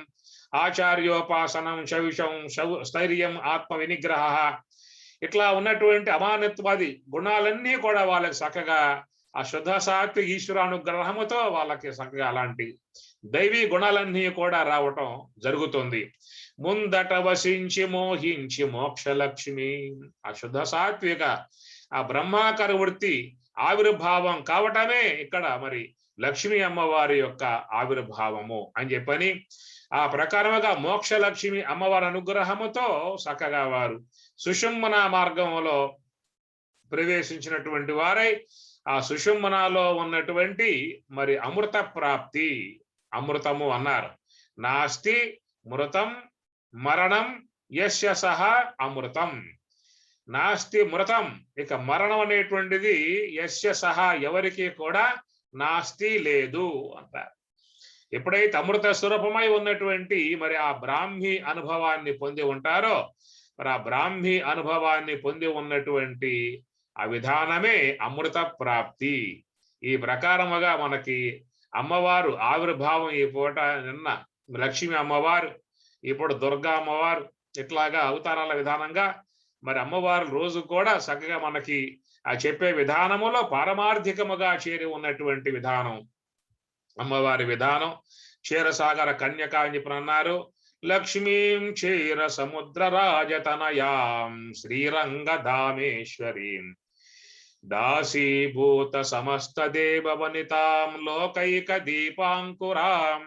ఆచార్యోపాసనం, శవిషం, స్థైర్యం, ఆత్మ వినిగ్రహ, ఇట్లా ఉన్నటువంటి అమానిత్వాది గుణాలన్నీ కూడా వాళ్ళకి చక్కగా ఆ శుద్ధ సాత్విక ఈశ్వరానుగ్రహముతో వాళ్ళకి చక్కగా అలాంటి దైవీ గుణాలన్నీ కూడా రావటం జరుగుతుంది. ముందట వసించి మోహించి మోక్షలక్ష్మి, ఆ శుద్ధ సాత్విక ఆ బ్రహ్మాకార వృత్తి ఆవిర్భావం కావటమే ఇక్కడ మరి లక్ష్మీ అమ్మవారి యొక్క ఆవిర్భావము అని చెప్పని, ఆ ప్రకారముగా మోక్షలక్ష్మి అమ్మవారి అనుగ్రహముతో చక్కగా వారు సుషుమ్న మార్గంలో ప్రవేశించినటువంటి వారై ఆ సుషుమ్నాలో ఉన్నటువంటి మరి అమృత ప్రాప్తి, అమృతము అన్నారు. నాస్తి మృతం మరణం యస్య సహ అమృతం. నాస్తి మృతం, ఇక మరణం అనేటువంటిది యస్య సహ ఎవరికి కూడా నాస్తి లేదు అంటారు. ఎప్పుడైతే అమృత స్వరూపమై ఉన్నటువంటి మరి ఆ బ్రాహ్మీ అనుభవాన్ని పొంది ఉంటారో, మరి ఆ బ్రాహ్మీ అనుభవాన్ని పొంది ఉన్నటువంటి ఆ విధానమే అమృత ప్రాప్తి. ఈ ప్రకారముగా మనకి అమ్మవారు ఆవిర్భావం ఈ పూట నిన్న లక్ష్మీ అమ్మవారు, ఇప్పుడు దుర్గా అమ్మవారు, ఇట్లాగా అవతారాల విధానంగా మరి అమ్మవారు రోజు కూడా చక్కగా మనకి ఆ చెప్పే విధానములో పారమార్థికముగా చేరి ఉన్నటువంటి విధానం అమ్మవారి విధానం. క్షీరసాగర కన్యక అని చెప్పి అన్నారు. లక్ష్మీం క్షీర సముద్ర రాజతనయాం శ్రీరంగధామేశ్వరీం దాసీభూత సమస్త దేవవనితాం లోకైక దీపాంకురాం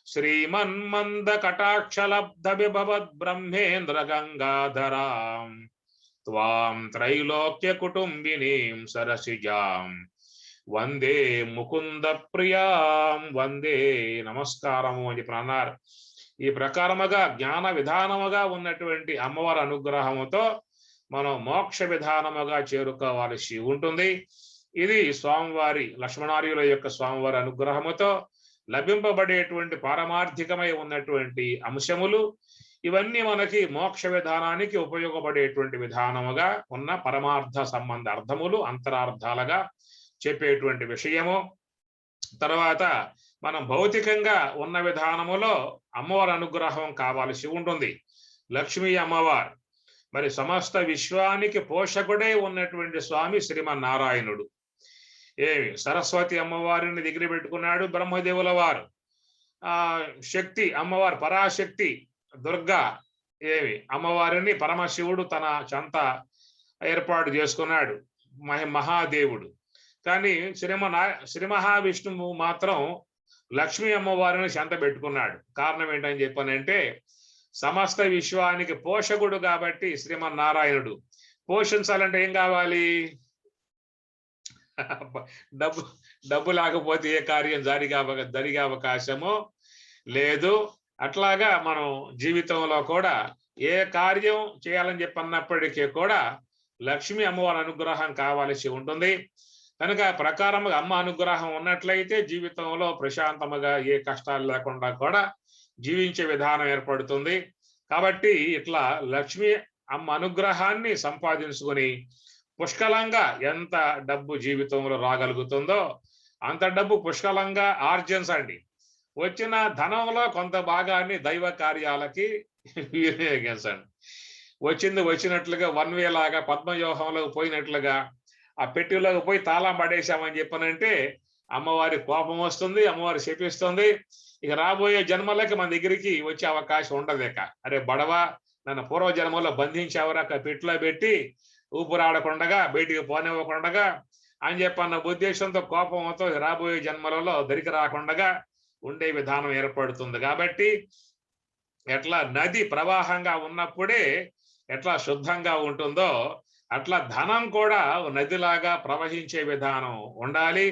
శ్రీమన్మంద కటాక్షలబ్ధ విభవద్ బ్రహ్మేంద్ర గంగాధరాం త్వాం త్రైలోక్య కుటుంబినీం సరసిజాం వందే ముకుంద ప్రియాం వందే. నమస్కారము అని చెప్పి అన్నారు. ఈ ప్రకారముగా జ్ఞాన విధానముగా ఉన్నటువంటి అమ్మవారి అనుగ్రహముతో మనం మోక్ష విధానముగా చేరుకోవాల్సి ఉంటుంది. ఇది స్వామివారి లక్ష్మణార్యుల యొక్క స్వామివారి అనుగ్రహముతో లభింపబడేటువంటి పారమార్థికమై ఉన్నటువంటి అంశములు. ఇవన్నీ మనకి మోక్ష విధానానికి ఉపయోగపడేటువంటి విధానముగా ఉన్న పరమార్థ సంబంధ అర్థములు, అంతరార్థాలుగా చెప్పేటువంటి విషయము. తర్వాత మనం భౌతికంగా ఉన్న విధానములో అమ్మవారి అనుగ్రహం కావాల్సి ఉంటుంది. లక్ష్మీ అమ్మవారు మరి సమస్త విశ్వానికి పోషకుడే ఉన్నటువంటి స్వామి శ్రీమన్నారాయణుడు. ఏమి సరస్వతి అమ్మవారిని దగ్గర పెట్టుకున్నాడు బ్రహ్మదేవుల వారు. శక్తి అమ్మవారు పరాశక్తి దుర్గా ఏమి అమ్మవారిని పరమశివుడు తన చెంత ఏర్పాటు చేసుకున్నాడు, మహాదేవుడు. కానీ శ్రీ మహావిష్ణువు మాత్రం లక్ష్మీ అమ్మవారిని చెంత పెట్టుకున్నాడు. కారణం ఏంటని చెప్పానంటే సమస్త విశ్వానికి పోషకుడు కాబట్టి శ్రీమన్నారాయణుడు. పోషించాలంటే ఏం కావాలి? డబ్బు లేకపోతే ఏ కార్యం జరిగే అవకాశము లేదు. అట్లాగా మనం జీవితంలో కూడా ఏ కార్యం చేయాలని చెప్పి అన్నప్పటికీ కూడా లక్ష్మీ అమ్మవారి అనుగ్రహం కావాల్సి ఉంటుంది. కనుక ప్రకారముగా అమ్మ అనుగ్రహం ఉన్నట్లయితే జీవితంలో ప్రశాంతముగా ఏ కష్టాలు లేకుండా కూడా జీవించే విధానం ఏర్పడుతుంది. కాబట్టి ఇట్లా లక్ష్మీ అమ్మ అనుగ్రహాన్ని సంపాదించుకొని పుష్కలంగా ఎంత డబ్బు జీవితంలో రాగలుగుతుందో అంత డబ్బు పుష్కలంగా ఆర్జించండి. వచ్చిన ధనంలో కొంత భాగాన్ని దైవ కార్యాలకి వినియోగించండి. వచ్చినట్లుగా వన్ వే లాగా పద్మవ్యూహంలోకి పోయినట్లుగా ఆ పెట్టిలోకి పోయి తాళం పడేశామని చెప్పనంటే అమ్మవారి కోపం వస్తుంది, అమ్మవారి శపిస్తుంది. ఇక రాబోయే జన్మలకి మన దగ్గరికి వచ్చే అవకాశం ఉండదు. ఇక అరే బడవ, నన్ను పూర్వ జన్మలో బంధించావరా, పెట్టులో పెట్టి ఊపిరాడకుండగా బయటికి పోనివ్వకుండగా అని చెప్పన్న ఉద్దేశంతో కోపంతో రాబోయే జన్మలలో దరికి రాకుండగా ఉండే విధానం ఏర్పడుతుంది. కాబట్టి ఎట్లా నది ప్రవాహంగా ఉన్నప్పుడే ఎట్లా శుద్ధంగా ఉంటుందో అట్లా ధనం కూడా నదిలాగా ప్రవహించే విధానం ఉండాలి.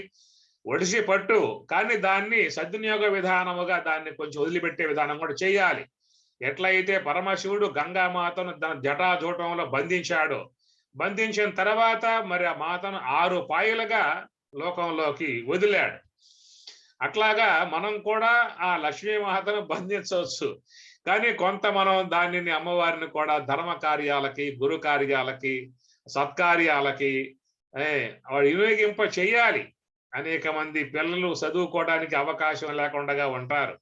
ఒడిసి పట్టు, కానీ దాన్ని సద్వినియోగ విధానముగా దాన్ని కొంచెం వదిలిపెట్టే విధానం కూడా చేయాలి. ఎట్లయితే పరమశివుడు గంగామాతను తన జటాజూటంలో బంధించాడు, బంధించిన తర్వాత మరి ఆ మాతను 6 పాయలుగా లోకంలోకి వదిలాడు. అట్లాగా మనం కూడా ఆ లక్ష్మీమాతను బంధించవచ్చు. కానీ కొంత మనం దానిని అమ్మవారిని కూడా ధర్మ కార్యాలకి, గురు కార్యాలకి, సత్కార్యాలకి వినియోగింప చేయాలి. అనేక మంది పిల్లలు చదువుకోవడానికి అవకాశం లేకుండా ఉంటారు.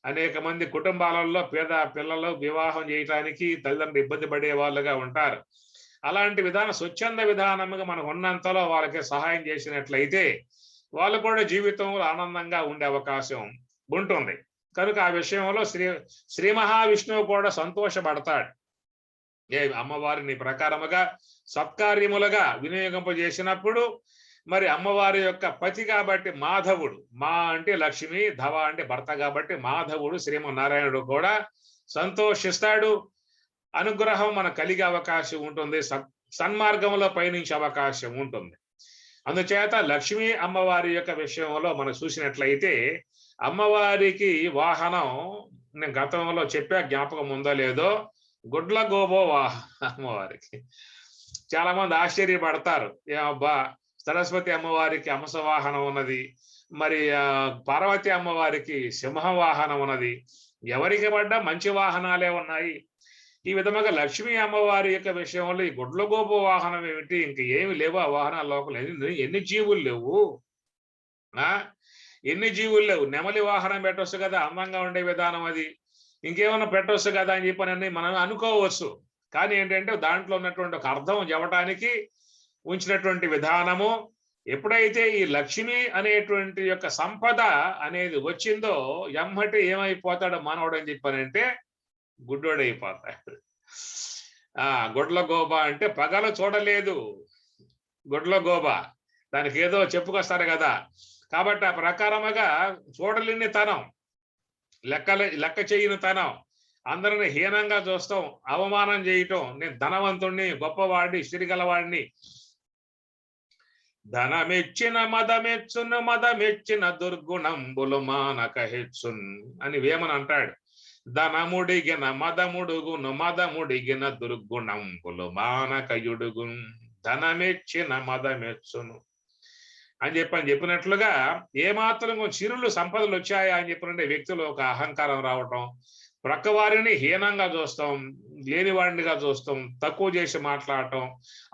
అనేక మంది కుటుంబాలలో పేద పిల్లలు వివాహం చేయటానికి తల్లిదండ్రులు ఇబ్బంది పడే వాళ్ళుగా ఉంటారు. అలాంటి విధానం స్వచ్ఛంద విధానముగా మనకు ఉన్నంతలో వాళ్ళకి సహాయం చేసినట్లయితే వాళ్ళు కూడా జీవితంలో ఆనందంగా ఉండే అవకాశం ఉంటుంది. కనుక ఆ విషయంలో శ్రీ మహావిష్ణువు కూడా సంతోషపడతాడు. అమ్మవారిని ప్రకారముగా సత్కార్యములుగా వినియోగింపజేసినప్పుడు మరి అమ్మవారి యొక్క పతి కాబట్టి మాధవుడు, మా అంటే లక్ష్మి, ధవ అంటే భర్త కాబట్టి మాధవుడు శ్రీమన్నారాయణుడు కూడా సంతోషిస్తాడు. అనుగ్రహం మనకు కలిగే అవకాశం ఉంటుంది, సన్మార్గంలో పయనించే అవకాశం ఉంటుంది. అందుచేత లక్ష్మీ అమ్మవారి యొక్క విషయంలో మనం చూసినట్లయితే అమ్మవారికి వాహనం నేను గతంలో చెప్పా, జ్ఞాపకం ఉందో లేదో, గుడ్ల గోబో అమ్మవారికి. చాలా మంది ఆశ్చర్యపడతారు, ఏమబ్బా సరస్వతి అమ్మవారికి హంస వాహనం ఉన్నది, మరి పార్వతి అమ్మవారికి సింహ వాహనం ఉన్నది, ఎవరికి పడ్డా మంచి వాహనాలే ఉన్నాయి. ఈ విధముగా లక్ష్మీ అమ్మవారి యొక్క విషయంలో ఈ గుడ్ల గోపు వాహనం ఏమిటి, ఇంక ఏమి లేవు ఆ వాహనాల లోపల. ఎన్ని జీవులు లేవు, ఎన్ని జీవులు లేవు. నెమలి వాహనం పెట్టవచ్చు కదా, అందంగా ఉండే విధానం అది, ఇంకేమన్నా పెట్టవచ్చు కదా అని చెప్పని మనం అనుకోవచ్చు. కానీ ఏంటంటే దాంట్లో ఉన్నటువంటి ఒక అర్థం చెప్పడానికి ఉంచినటువంటి విధానము. ఎప్పుడైతే ఈ లక్ష్మి అనేటువంటి యొక్క సంపద అనేది వచ్చిందో ఎమ్మటి ఏమైపోతాడు మానవుడు అని చెప్పానంటే గుడ్డోడైపోతాడు. గుడ్ల గోబ అంటే పగలు చూడలేదు, గుడ్ల గోబ దానికి ఏదో చెప్పుకొస్తారు కదా. కాబట్టి ఆ ప్రకారముగా చూడలేని తనం, లెక్క చేయని తనం, అందరిని హీనంగా చూస్తాం, అవమానం చేయటం, నేను ధనవంతుణ్ణి, గొప్పవాడిని, శ్రీగలవాడిని, ధనమెచ్చిన మదమెచ్చును మదమెచ్చిన దుర్గుణంబులు మానక హెచ్చున్ అని వేమని అంటాడు. ధనముడిగిన మదముడుగును మదముడిగిన దుర్గుణంబులు మానకయుడుగున్, ధనమెచ్చిన మదమెచ్చును అని చెప్పినట్లుగా ఏమాత్రం చిరులు సంపదలు వచ్చాయా అని చెప్పినంటే వ్యక్తులు ఒక అహంకారం రావటం, ప్రక్కవారిని హీనంగా చూస్తాం, లేనివాడినిగా చూస్తాం, తక్కువ చేసి మాట్లాడటం,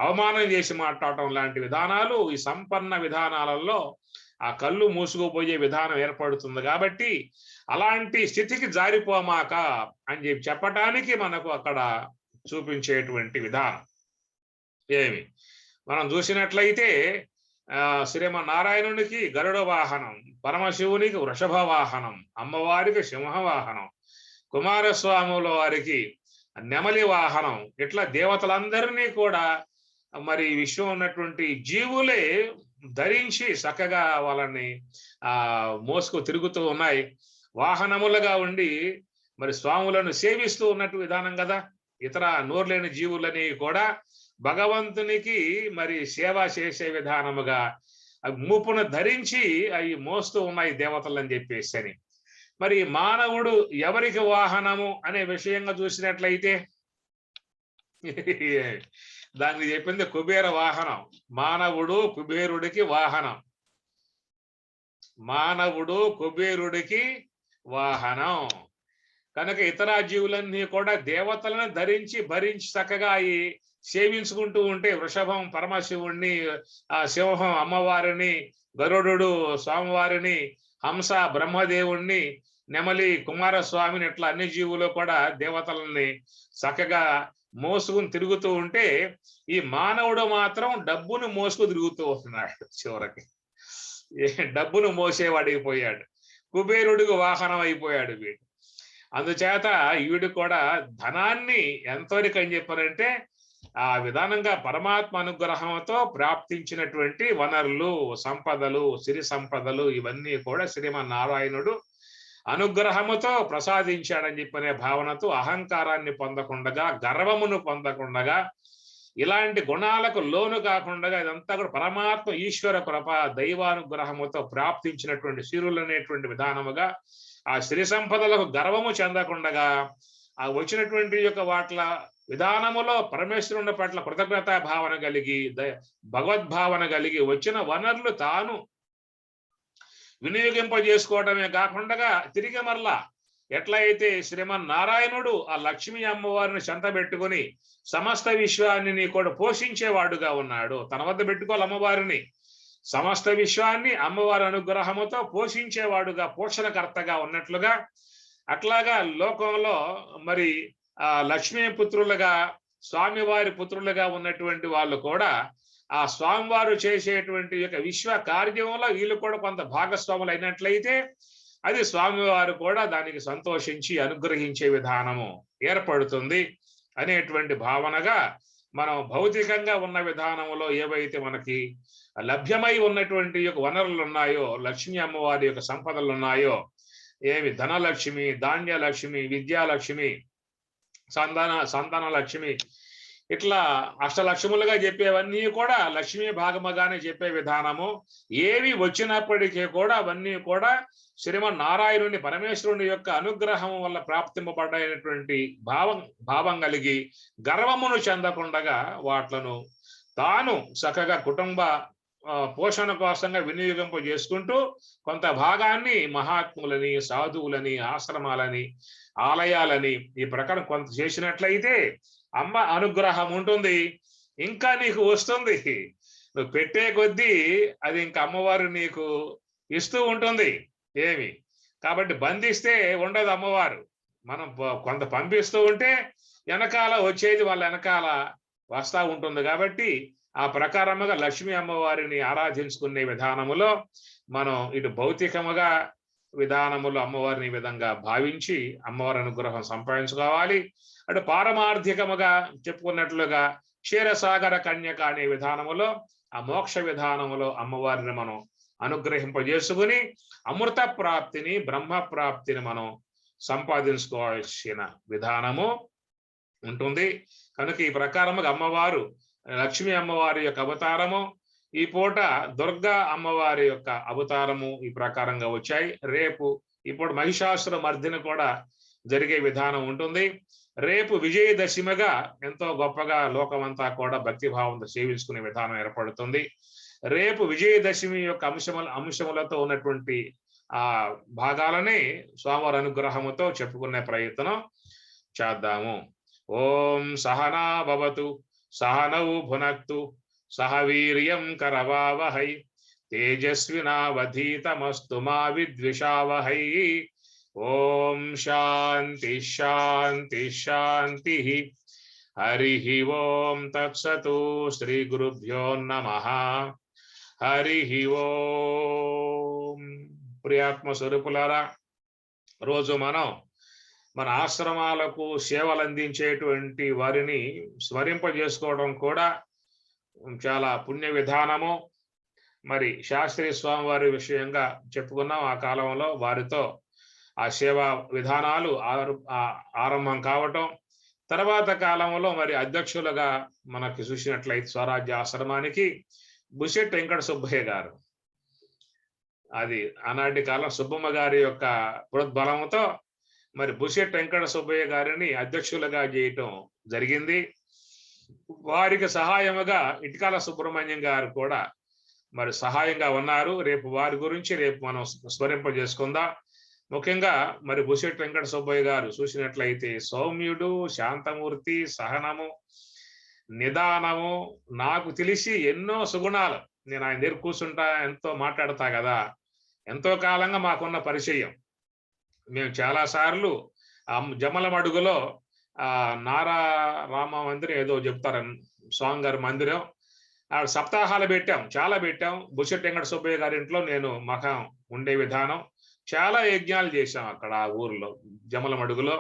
అవమానం చేసి మాట్లాడటం లాంటి విధానాలు ఈ సంపన్న విధానాలలో ఆ కళ్ళు మూసుకుపోయే విధానం ఏర్పడుతుంది. కాబట్టి అలాంటి స్థితికి జారిపోమాక అని చెప్పటానికి మనకు అక్కడ చూపించేటువంటి విధానం ఏమి మనం చూసినట్లయితే శ్రీమన్నారాయణునికి గరుడ వాహనం, పరమశివునికి వృషభ వాహనం, అమ్మవారికి సింహ వాహనం, కుమారస్వాముల వారికి నెమలి వాహనం, ఇట్లా దేవతలందరినీ కూడా మరి విశ్వం ఉన్నటువంటి జీవులే ధరించి చక్కగా వాళ్ళని మోసుకు తిరుగుతూ ఉన్నాయి. వాహనములుగా ఉండి మరి స్వాములను సేవిస్తూ ఉన్నట్టు విధానం కదా. ఇతర నోరులేని జీవులని కూడా భగవంతునికి మరి సేవ చేసే విధానముగా మూపును ధరించి అవి మోస్తూ ఉన్నాయి దేవతలు అని చెప్పేసి అని. మరి మానవుడు ఎవరికి వాహనము అనే విషయంగా చూసినట్లయితే దానికి చెప్పింది కుబేర వాహనం. మానవుడు కుబేరుడికి వాహనం, మానవుడు కుబేరుడికి వాహనం. కనుక ఇతర జీవులన్నీ కూడా దేవతలను ధరించి భరించి చక్కగా ఈ సేవించుకుంటూ ఉంటే వృషభం పరమశివుణ్ణి, సింహం అమ్మవారిని, గరుడు స్వామివారిని, హంస బ్రహ్మదేవుణ్ణి, నెమలి కుమారస్వామిని, ఇట్లా అన్ని జీవులు కూడా దేవతలని చక్కగా మోసుకుని తిరుగుతూ ఉంటే ఈ మానవుడు మాత్రం డబ్బును మోసుకు తిరుగుతూ వస్తున్నాడు చివరికి. డబ్బును మోసేవాడిపోయాడు, కుబేరుడికి వాహనం అయిపోయాడు వీడు. అందుచేత వీడు కూడా ధనాన్ని ఎంతవరకు అని చెప్పారంటే ఆ విధానంగా పరమాత్మ అనుగ్రహంతో ప్రాప్తించినటువంటి వనరులు, సంపదలు, సిరి సంపదలు ఇవన్నీ కూడా శ్రీమన్నారాయణుడు అనుగ్రహముతో ప్రసాదించాడని చెప్పనే భావనతో అహంకారాన్ని పొందకుండగా, గర్వమును పొందకుండగా, ఇలాంటి గుణాలకు లోను కాకుండా ఇదంతా కూడా పరమాత్మ ఈశ్వర కృప దైవానుగ్రహముతో ప్రాప్తించినటువంటి సిరులు అనేటువంటి విధానముగా ఆ సిరి సంపదలకు గర్వము చెందకుండగా ఆ వచ్చినటువంటి యొక్క వాట్ల విధానములో పరమేశ్వరుని పట్ల కృతజ్ఞతా భావన కలిగి భగవద్భావన కలిగి వచ్చిన వనరులు తాను వినియోగింపజేసుకోవడమే కాకుండా తిరిగి మరలా ఎట్లయితే శ్రీమన్నారాయణుడు ఆ లక్ష్మీ అమ్మవారిని చెంతబెట్టుకుని సమస్త విశ్వాన్ని కూడా పోషించేవాడుగా ఉన్నాడు. తన వద్ద పెట్టుకోవాలి అమ్మవారిని, సమస్త విశ్వాన్ని అమ్మవారి అనుగ్రహముతో పోషించేవాడుగా, పోషణకర్తగా ఉన్నట్లుగా అట్లాగా లోకంలో మరి ఆ లక్ష్మీ పుత్రులుగా, స్వామివారి పుత్రులుగా ఉన్నటువంటి వాళ్ళు కూడా ఆ స్వామివారు చేసేటువంటి యొక్క విశ్వ కార్యంలో వీళ్ళు కూడా కొంత భాగస్వాములు అయినట్లయితే అది స్వామివారు కూడా దానికి సంతోషించి అనుగ్రహించే విధానము ఏర్పడుతుంది అనేటువంటి భావనగా మనం భౌతికంగా ఉన్న విధానంలో ఏవైతే మనకి లభ్యమై ఉన్నటువంటి యొక్క వనరులు ఉన్నాయో, లక్ష్మీ అమ్మవారి యొక్క సంపదలు ఉన్నాయో, ఏమి ధనలక్ష్మి, ధాన్యలక్ష్మి, విద్యాలక్ష్మి, సంతాన లక్ష్మి, ఇట్లా అష్టలక్ష్ములుగా చెప్పేవన్నీ కూడా లక్ష్మీ భాగముగానే చెప్పే విధానము. ఏవి వచ్చినప్పటికీ కూడా అవన్నీ కూడా శ్రీమన్నారాయణుని పరమేశ్వరుని యొక్క అనుగ్రహం వల్ల ప్రాప్తింపబడినటువంటి భావం కలిగి గర్వమును చెందకుండగా వాట్లను తాను చక్కగా కుటుంబ పోషణ కోసంగా వినియోగింప చేసుకుంటూ కొంత భాగాన్ని మహాత్ములని, సాధువులని, ఆశ్రమాలని, ఆలయాలని ఈ ప్రకారం కొంత చేసినట్లయితే అమ్మ అనుగ్రహం ఉంటుంది. ఇంకా నీకు వస్తుంది, నువ్వు పెట్టే కొద్దీ అది ఇంకా అమ్మవారు నీకు ఇస్తూ ఉంటుంది. ఏమి కాబట్టి బంధిస్తే ఉండదు అమ్మవారు, మనం కొంత పంపిస్తూ ఉంటే వెనకాల వచ్చేది వాళ్ళ వెనకాల వస్తా ఉంటుంది. కాబట్టి ఆ ప్రకారముగా లక్ష్మీ అమ్మవారిని ఆరాధించుకునే విధానములో మనం ఇటు భౌతికముగా విధానములో అమ్మవారిని విధంగా భావించి అమ్మవారి అనుగ్రహం సంపాదించుకోవాలి. అటు పారమార్థికముగా చెప్పుకున్నట్లుగా క్షీరసాగర కన్యక అనే విధానములో ఆ మోక్ష విధానములో అమ్మవారిని మనం అనుగ్రహింపజేసుకుని అమృత ప్రాప్తిని, బ్రహ్మ ప్రాప్తిని మనం సంపాదించుకోవాల్సిన విధానము ఉంటుంది. కనుక ఈ ప్రకారముగా అమ్మవారు లక్ష్మీ అమ్మవారి యొక్క అవతారము, ఈ పూట దుర్గా అమ్మవారి యొక్క అవతారము ఈ ప్రకారంగా వచ్చాయి. రేపు ఇప్పుడు మహిషాసుర మర్దిని కూడా జరిగే విధానం ఉంటుంది. రేపు విజయదశమిగా ఎంతో గొప్పగా లోకమంతా కూడా భక్తిభావంతో సేవించుకునే విధానం ఏర్పడుతుంది. రేపు విజయదశమి యొక్క అంశములతో ఉన్నటువంటి ఆ భాగాలని స్వామివారి అనుగ్రహముతో చెప్పుకునే ప్రయత్నం చేద్దాము. ఓం సహనా భవతు, సహనౌ భునక్తు, సహ వీర్యం కరవావహై, తేజస్వినావధీతమస్తు మా విద్విషావహై. ఓం శాంతి శాంతి శాంతి. హరి ఓం తత్సతు. శ్రీ గురుభ్యో నమః. హరి ఓం. ప్రియాత్మ స్వరూపులారా, రోజు మనం మన ఆశ్రమాలకు సేవలు అందించేటువంటి వారిని స్మరింపజేసుకోవడం కూడా చాలా పుణ్య విధానము. మరి శాస్త్రీ స్వామి వారి విషయంగా చెప్పుకున్నాం. ఆ కాలంలో వారితో ఆ సేవా విధానాలు ఆరంభం కావటం, తర్వాత కాలంలో మరి అధ్యక్షులుగా మనకి చూసినట్లయితే స్వరాజ్య ఆశ్రమానికి బుషెట్ వెంకట సుబ్బయ్య గారు, అది ఆనాటి కాలం సుబ్బమ్మ గారి యొక్క ప్రోద్బలంతో మరి బుషెట్ వెంకట సుబ్బయ్య గారిని అధ్యక్షులుగా చేయటం జరిగింది. వారికి సహాయముగా ఇటికాల సుబ్రహ్మణ్యం గారు కూడా మరి సహాయంగా ఉన్నారు. రేపు వారి గురించి రేపు మనం స్మరింపజేసుకుందాం. ముఖ్యంగా మరి బుషెట్ వెంకట సుబ్బయ్య గారు చూసినట్లయితే సౌమ్యుడు, శాంతమూర్తి, సహనము, నిదానము, నాకు తెలిసి ఎన్నో సుగుణాలు. నేను ఆయన దగ్గర కూర్చుంటా, ఎంతో మాట్లాడతా కదా, ఎంతో కాలంగా మాకున్న పరిచయం. మేము చాలా సార్లు జమలమడుగులో నారా రామ మందిరం ఏదో చెప్తారు, స్వామి గారి మందిరం, సప్తాహాలు పెట్టాం, చాలా పెట్టాం. బుషెట్ వెంకట సుబ్బయ్య గారి ఇంట్లో నేను మఖం ఉండే విధానం, చాలా యజ్ఞాలు చేశాం అక్కడ ఆ ఊర్లో జమలమడుగులో.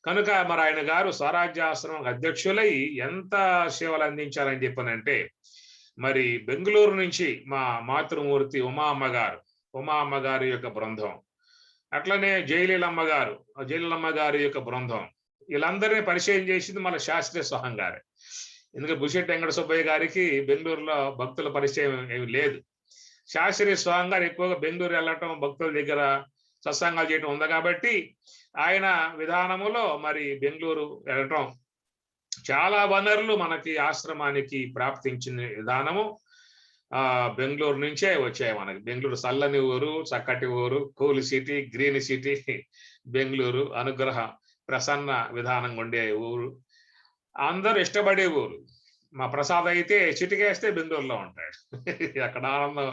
కనుక మరి ఆయన గారు స్వరాజ్యాశ్రమం అధ్యక్షులై ఎంత సేవలు అందించారని చెప్పనంటే, మరి బెంగళూరు నుంచి మా మాతృమూర్తి ఉమా అమ్మగారి యొక్క బృందం, అట్లనే జయలీలమ్మ గారి యొక్క బృందం, వీళ్ళందరినీ పరిచయం చేసింది మన శాస్త్రీయ స్వహం గారే. ఎందుకంటే బుషెట్ వెంకట సుబ్బయ్య గారికి బెంగళూరులో భక్తుల పరిచయం ఏమి లేదు. శాస్త్రీయ స్వహం గారు ఎక్కువగా బెంగళూరు వెళ్ళటం, భక్తుల దగ్గర సత్సంగాలు చేయటం ఉంది కాబట్టి ఆయన విధానములో మరి బెంగళూరు వెళ్ళటం, చాలా వనరులు మనకి ఆశ్రమానికి ప్రాప్తించిన విధానము బెంగళూరు నుంచే వచ్చాయి మనకి. బెంగళూరు చల్లని ఊరు, చక్కటి ఊరు, cool city, green city Bengaluru, అనుగ్రహ ప్రసన్న విధానంగా ఉండే ఊరు, అందరూ ఇష్టపడే ఊరు. మా ప్రసాద్ అయితే చిటికేస్తే బెంగళూరులో ఉంటాడు. అక్కడ ఆనందం,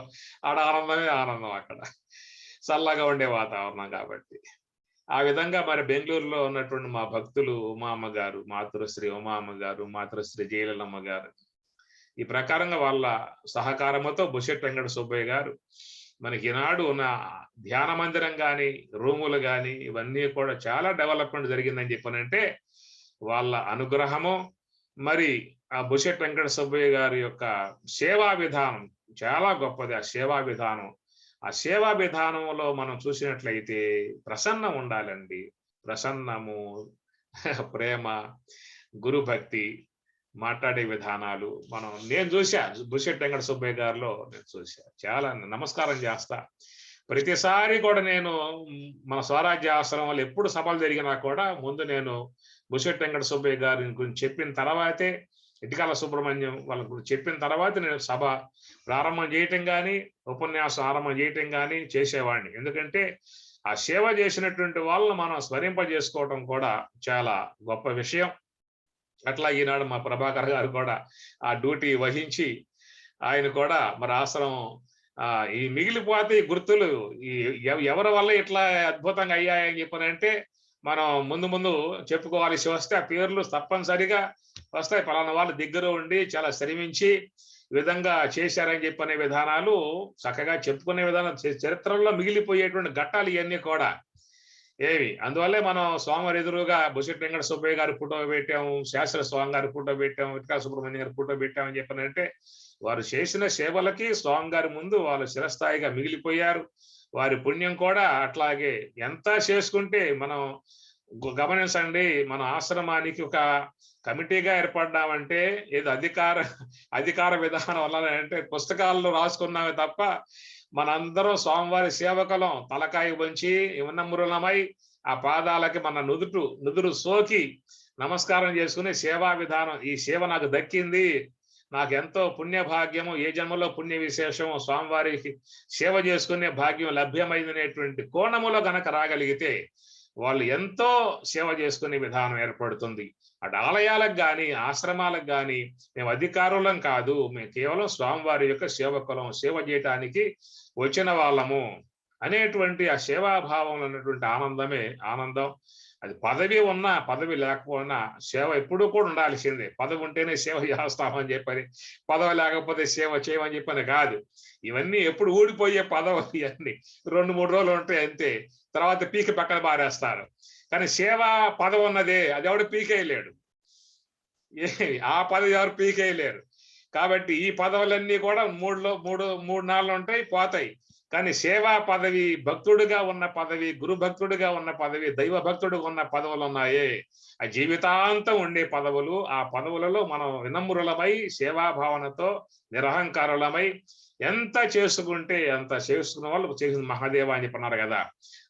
ఆనందమే ఆనందం, అక్కడ చల్లగా ఉండే వాతావరణం కాబట్టి. ఆ విధంగా మరి బెంగళూరులో ఉన్నటువంటి మా భక్తులు ఉమా అమ్మగారు, మాతృశ్రీ ఉమా అమ్మగారు, మాతృశ్రీ జయలలమ్మ గారు, ఈ ప్రకారంగా వాళ్ళ సహకారంతో బుషెట్ వెంకట సుబ్బయ్య గారు మనకి ఈనాడు ఉన్న ధ్యాన మందిరం కానీ, రూములు కానీ, ఇవన్నీ కూడా చాలా డెవలప్మెంట్ జరిగిందని చెప్పనంటే వాళ్ళ అనుగ్రహము. మరి ఆ బుషెట్ వెంకట సుబ్బయ్య గారి యొక్క సేవా విధానం చాలా గొప్పది. ఆ సేవా విధానంలో మనం చూసినట్లయితే ప్రసన్నం ఉండాలండి. ప్రసన్నము, ప్రేమ, గురుభక్తి, మాట్లాడే విధానాలు నేను చూసా బుషెట్ వెంకట సుబ్బయ్య గారిలో. నేను చూసా, చాలా నమస్కారం చేస్తా. ప్రతిసారి కూడా నేను మన స్వరాజ్య ఆశ్రమంలో ఎప్పుడు సభలు జరిగినా కూడా ముందు నేను బుషెట్ వెంకట సుబ్బయ్య గారి గురించి చెప్పిన తర్వాతే, ఇటికాల సుబ్రహ్మణ్యం వాళ్ళ గురించి చెప్పిన తర్వాత నేను సభ ప్రారంభం చేయటం కానీ, ఉపన్యాసం ఆరంభం చేయటం కానీ చేసేవాడిని. ఎందుకంటే ఆ సేవ చేసినటువంటి వాళ్ళను మనం స్మరింపజేసుకోవటం కూడా చాలా గొప్ప విషయం. అట్లా ఈనాడు మా ప్రభాకర్ గారు కూడా ఆ డ్యూటీ వహించి ఆయన కూడా మరి ఆశ్రమం ఈ మిగిలిపోతే గుర్తులు ఎవరి వల్ల ఇట్లా అద్భుతంగా అయ్యాయని చెప్పనంటే మనం ముందు చెప్పుకోవాల్సి వస్తే ఆ పేర్లు తప్పనిసరిగా వస్తాయి. పలానా వాళ్ళు దగ్గర ఉండి చాలా శ్రమించి ఈ విధంగా చేశారని చెప్పనే విధానాలు చక్కగా చెప్పుకునే విధానం, చరిత్రలో మిగిలిపోయేటువంటి ఘట్టాలు ఇవన్నీ కూడా అందువల్లే మనం స్వామివారి ఎదురుగా బుషెట్ వెంకట సుబ్బయ్య గారి ఫోటో పెట్టాము, శాస్త్ర స్వామి గారి ఫోటో పెట్టాము, ఇటుకా సుబ్రహ్మణ్యం గారి ఫోటో పెట్టామని చెప్పనంటే వారు చేసిన సేవలకి స్వామి గారి ముందు వాళ్ళు చిరస్థాయిగా మిగిలిపోయారు. వారి పుణ్యం కూడా అట్లాగే ఎంత చేసుకుంటే మనం గమనించండి. మన ఆశ్రమానికి ఒక కమిటీగా ఏర్పడ్డామంటే ఏదో అధికార విధానం వల్ల అంటే పుస్తకాల్లో రాసుకున్నామే తప్ప మనందరం స్వామివారి సేవకులం. తలకాయ వంచి వినమ్రులమై ఆ పాదాలకి మన నుదురు సోకి నమస్కారం చేసుకుని సేవా విధానం, ఈ సేవ నాకు దక్కింది, నాకు ఎంతో పుణ్య భాగ్యము, ఏ జన్మలో పుణ్య విశేషము, స్వామివారికి సేవ చేసుకునే భాగ్యం లభ్యమైనటువంటి కోణములో గనక రాగలిగితే వాళ్ళు ఎంతో సేవ చేసుకునే విధానం ఏర్పడుతుంది. అటు ఆలయాలకు కానీ, ఆశ్రమాలకు కానీ మేము అధికారులం కాదు, మేము కేవలం స్వామివారి యొక్క సేవకులం, సేవ చేయటానికి వచ్చిన వాళ్ళము అనేటువంటి ఆ సేవాభావంలో ఉన్నటువంటి ఆనందం. అది పదవి ఉన్నా పదవి లేకపోయినా సేవ ఎప్పుడూ కూడా ఉండాల్సిందే. పదవి ఉంటేనే సేవ చేస్తామని చెప్పని, పదవి లేకపోతే సేవ చేయమని చెప్పని కాదు. ఇవన్నీ ఎప్పుడు ఊడిపోయే పదవి, అన్ని 2-3 రోజులు ఉంటాయి అంతే, తర్వాత పీకి పక్కన పారేస్తారు. కానీ సేవ పదవి ఉన్నదే అది ఎవడు పీకేయలేడు, ఆ పదవి ఎవరు పీకేయలేరు. కాబట్టి ఈ పదవులన్నీ కూడా 3-4 ఉంటాయి, పోతాయి. కానీ సేవా పదవి, భక్తుడిగా ఉన్న పదవి, గురు భక్తుడిగా ఉన్న పదవి, దైవ భక్తుడిగా ఉన్న పదవులు ఉన్నాయే, ఆ జీవితాంతం ఉండే పదవులు. ఆ పదవులలో మనం వినమ్రులమై సేవాభావనతో నిరహంకారులమై ఎంత చేసుకుంటే అంత చేసుకున్న వాళ్ళు చేసిన మహాదేవ అని చెప్పన్నారు కదా.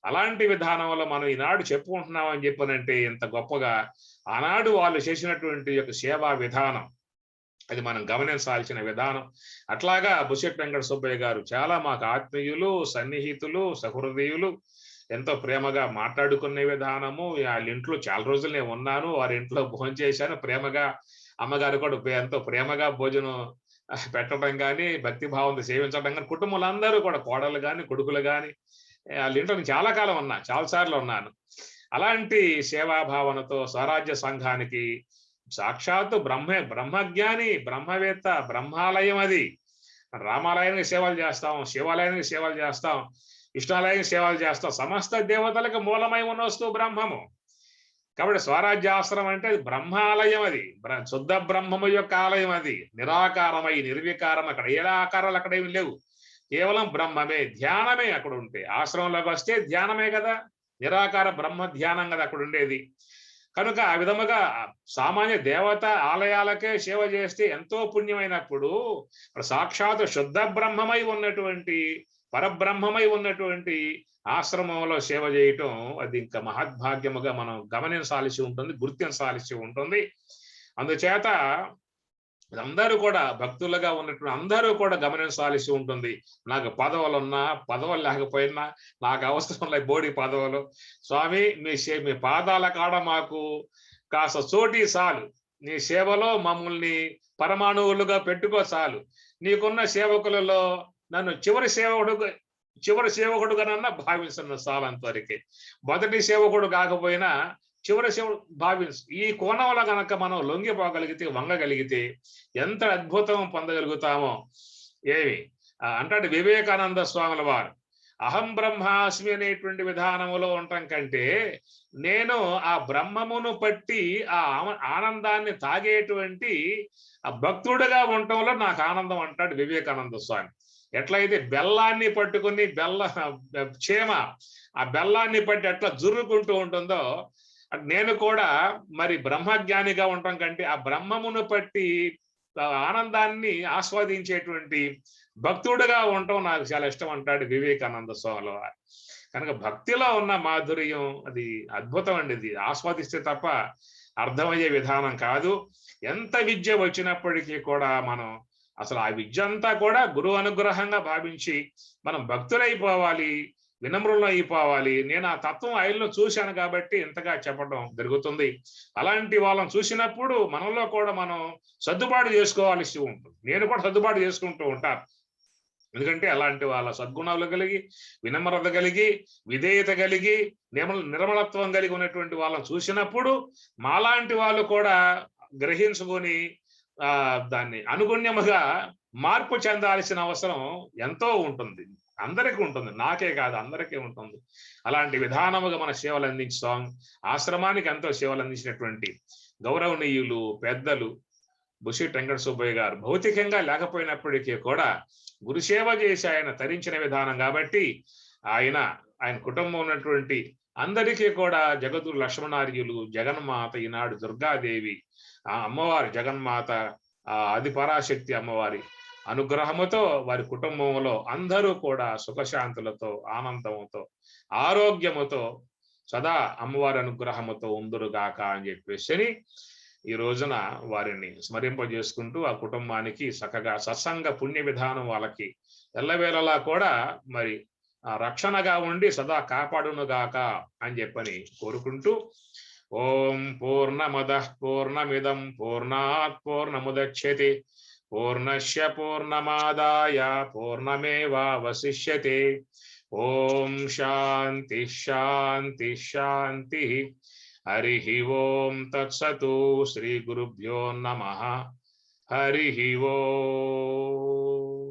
అలాంటి విధానంలో మనం ఈనాడు చెప్పుకుంటున్నామని చెప్పనంటే ఎంత గొప్పగా ఆనాడు వాళ్ళు చేసినటువంటి యొక్క సేవా విధానం, అది మనం గమనించాల్సిన విధానం. అట్లాగా బుషెట్ వెంకట సుబ్బయ్య గారు చాలా మాకు ఆత్మీయులు, సన్నిహితులు, సహృదయులు. ఎంతో ప్రేమగా మాట్లాడుకునే విధానము. వాళ్ళ ఇంట్లో చాలా రోజులు నేను ఉన్నాను, వారి ఇంట్లో భోజనం చేశాను. ప్రేమగా అమ్మగారు కూడా ఎంతో ప్రేమగా భోజనం పెట్టడం కానీ, భక్తి భావంతో సేవించడం కానీ, కుటుంబాలందరూ కూడా కోడలు కానీ, కొడుకులు కానీ వాళ్ళ ఇంట్లో నేను చాలా కాలం చాలా సార్లు ఉన్నాను. అలాంటి సేవాభావనతో స్వరాజ్య సంఘానికి సాక్షాత్తు బ్రహ్మజ్ఞాని, బ్రహ్మవేత్త, బ్రహ్మాలయం అది. రామాలయానికి సేవలు చేస్తాం, శివాలయానికి సేవలు చేస్తాం, కృష్ణాలయానికి సేవలు చేస్తాం. సమస్త దేవతలకు మూలమై ఉన్న వస్తువు బ్రహ్మము. కాబట్టి స్వరాజ్యాశ్రమం అంటే బ్రహ్మాలయం, అది శుద్ధ బ్రహ్మము యొక్క ఆలయం. అది నిరాకారమై నిర్వికారం, అక్కడ ఏ ఆకారాలు అక్కడ ఏమి లేవు, కేవలం బ్రహ్మమే, ధ్యానమే అక్కడ ఉంటే. ఆశ్రమంలోకి వస్తే ధ్యానమే కదా, నిరాకార బ్రహ్మ ధ్యానం కదా అక్కడ ఉండేది. కనుక ఆ విధముగా సామాన్య దేవత ఆలయాలకే సేవ చేస్తే ఎంతో పుణ్యమైనప్పుడు, సాక్షాత్ శుద్ధ బ్రహ్మమై ఉన్నటువంటి, పరబ్రహ్మమై ఉన్నటువంటి ఆశ్రమంలో సేవ చేయటం అది ఇంకా మహద్భాగ్యముగా మనం గమనించాల్సి ఉంటుంది, గుర్తించాల్సి ఉంటుంది. అందుచేత అందరూ కూడా భక్తులుగా ఉన్నటువంటి అందరూ కూడా గమనించాల్సి ఉంటుంది. నాకు పదవులున్నా పదవులు లేకపోయినా నాకు అవసరం లేదు బోడి పదవులు. స్వామి మీ పాదాల కాడ మాకు కాస్త చోటి చాలు, నీ సేవలో మమ్మల్ని పరమాణువులుగా పెట్టుకో చాలు. నీకున్న సేవకులలో నన్ను చివరి సేవకుడుగానన్నా భావిస్తున్న చాలంతవరకే. మొదటి సేవకుడు కాకపోయినా చివరి సేవకుడు భావించు. ఈ కోణంలో గనక మనం లొంగిపోగలిగితే, వంగగలిగితే ఎంత అద్భుతం పొందగలుగుతామో. ఏమి అంటాడు వివేకానంద స్వాముల వారు, అహం బ్రహ్మాస్మి అనేటువంటి విధానములో ఉండటం కంటే నేను ఆ బ్రహ్మమును పట్టి ఆ ఆనందాన్ని తాగేటువంటి ఆ భక్తుడుగా ఉండటంలో నాకు ఆనందం అంటాడు వివేకానంద స్వామి. ఎట్లయితే బెల్లాన్ని పట్టుకుని చేమ ఆ బెల్లాన్ని పట్టి ఎట్లా జుర్రుకుంటూ ఉంటుందో, నేను కూడా మరి బ్రహ్మజ్ఞానిగా ఉండటం కంటే ఆ బ్రహ్మమును పట్టి ఆనందాన్ని ఆస్వాదించేటువంటి భక్తుడుగా ఉండటం నాకు చాలా ఇష్టం అంటాడు వివేకానంద స్వాముల వారు. కనుక భక్తిలో ఉన్న మాధుర్యం అది అద్భుతం అండి. ఇది ఆస్వాదిస్తే తప్ప అర్థమయ్యే విధానం కాదు. ఎంత విద్య వచ్చినప్పటికీ కూడా మనం అసలు ఆ విద్య అంతా కూడా గురువు అనుగ్రహంగా భావించి మనం భక్తులైపోవాలి, వినమ్రులు అయిపోవాలి. నేను ఆ తత్వం ఆయనలో చూశాను కాబట్టి ఇంతగా చెప్పడం జరుగుతుంది. అలాంటి వాళ్ళని చూసినప్పుడు మనలో కూడా మనం సర్దుబాటు చేసుకోవాల్సి ఉంటుంది. నేను కూడా సర్దుబాటు చేసుకుంటూ ఉంటాను. ఎందుకంటే అలాంటి వాళ్ళ సద్గుణాలు కలిగి, వినమ్రత కలిగి, విధేయత కలిగి, నిర్మలత్వం కలిగి ఉన్నటువంటి వాళ్ళని చూసినప్పుడు మాలాంటి వాళ్ళు కూడా గ్రహించుకొని దాన్ని అనుగుణ్యముగా మార్పు చెందాల్సిన అవసరం ఎంతో ఉంటుంది. అందరికీ ఉంటుంది, నాకే కాదు అందరికీ ఉంటుంది. అలాంటి విధానముగా మన సేవలు అందించాం. ఆశ్రమానికి ఎంతో సేవలు అందించినటువంటి గౌరవనీయులు పెద్దలు బుషి వెంకట సుబ్బయ్య గారు భౌతికంగా లేకపోయినప్పటికీ కూడా గురుసేవ చేసి ఆయన తరించిన విధానం కాబట్టి ఆయన కుటుంబం ఉన్నటువంటి అందరికీ కూడా జగద్గురు లక్ష్మణార్యులు, జగన్మాత, ఈనాడు దుర్గాదేవి, ఆ అమ్మవారి జగన్మాత, ఆది పరాశక్తి అమ్మవారి అనుగ్రహముతో వారి కుటుంబంలో అందరూ కూడా సుఖశాంతులతో, ఆనందముతో, ఆరోగ్యముతో సదా అమ్మవారి అనుగ్రహముతో ఉందురుగాక అని చెప్పేసి ఈ రోజున వారిని స్మరింపజేసుకుంటూ ఆ కుటుంబానికి చక్కగా సత్సంగ పుణ్య విధానం వాళ్ళకి ఎల్లవేళలా కూడా మరి రక్షణగా ఉండి సదా కాపాడునుగాక అని చెప్పని కోరుకుంటూ, ఓం పూర్ణమదః పూర్ణమిదం పూర్ణాత్ పూర్ణముదచ్యతే పూర్ణస్య పూర్ణమాదాయ పూర్ణమేవావశిష్యతే. ఓం శాంతి శాంతి శాంతి. హరి ఓం తత్సతు. శ్రీ గురుభ్యో నమః. హరి ఓం.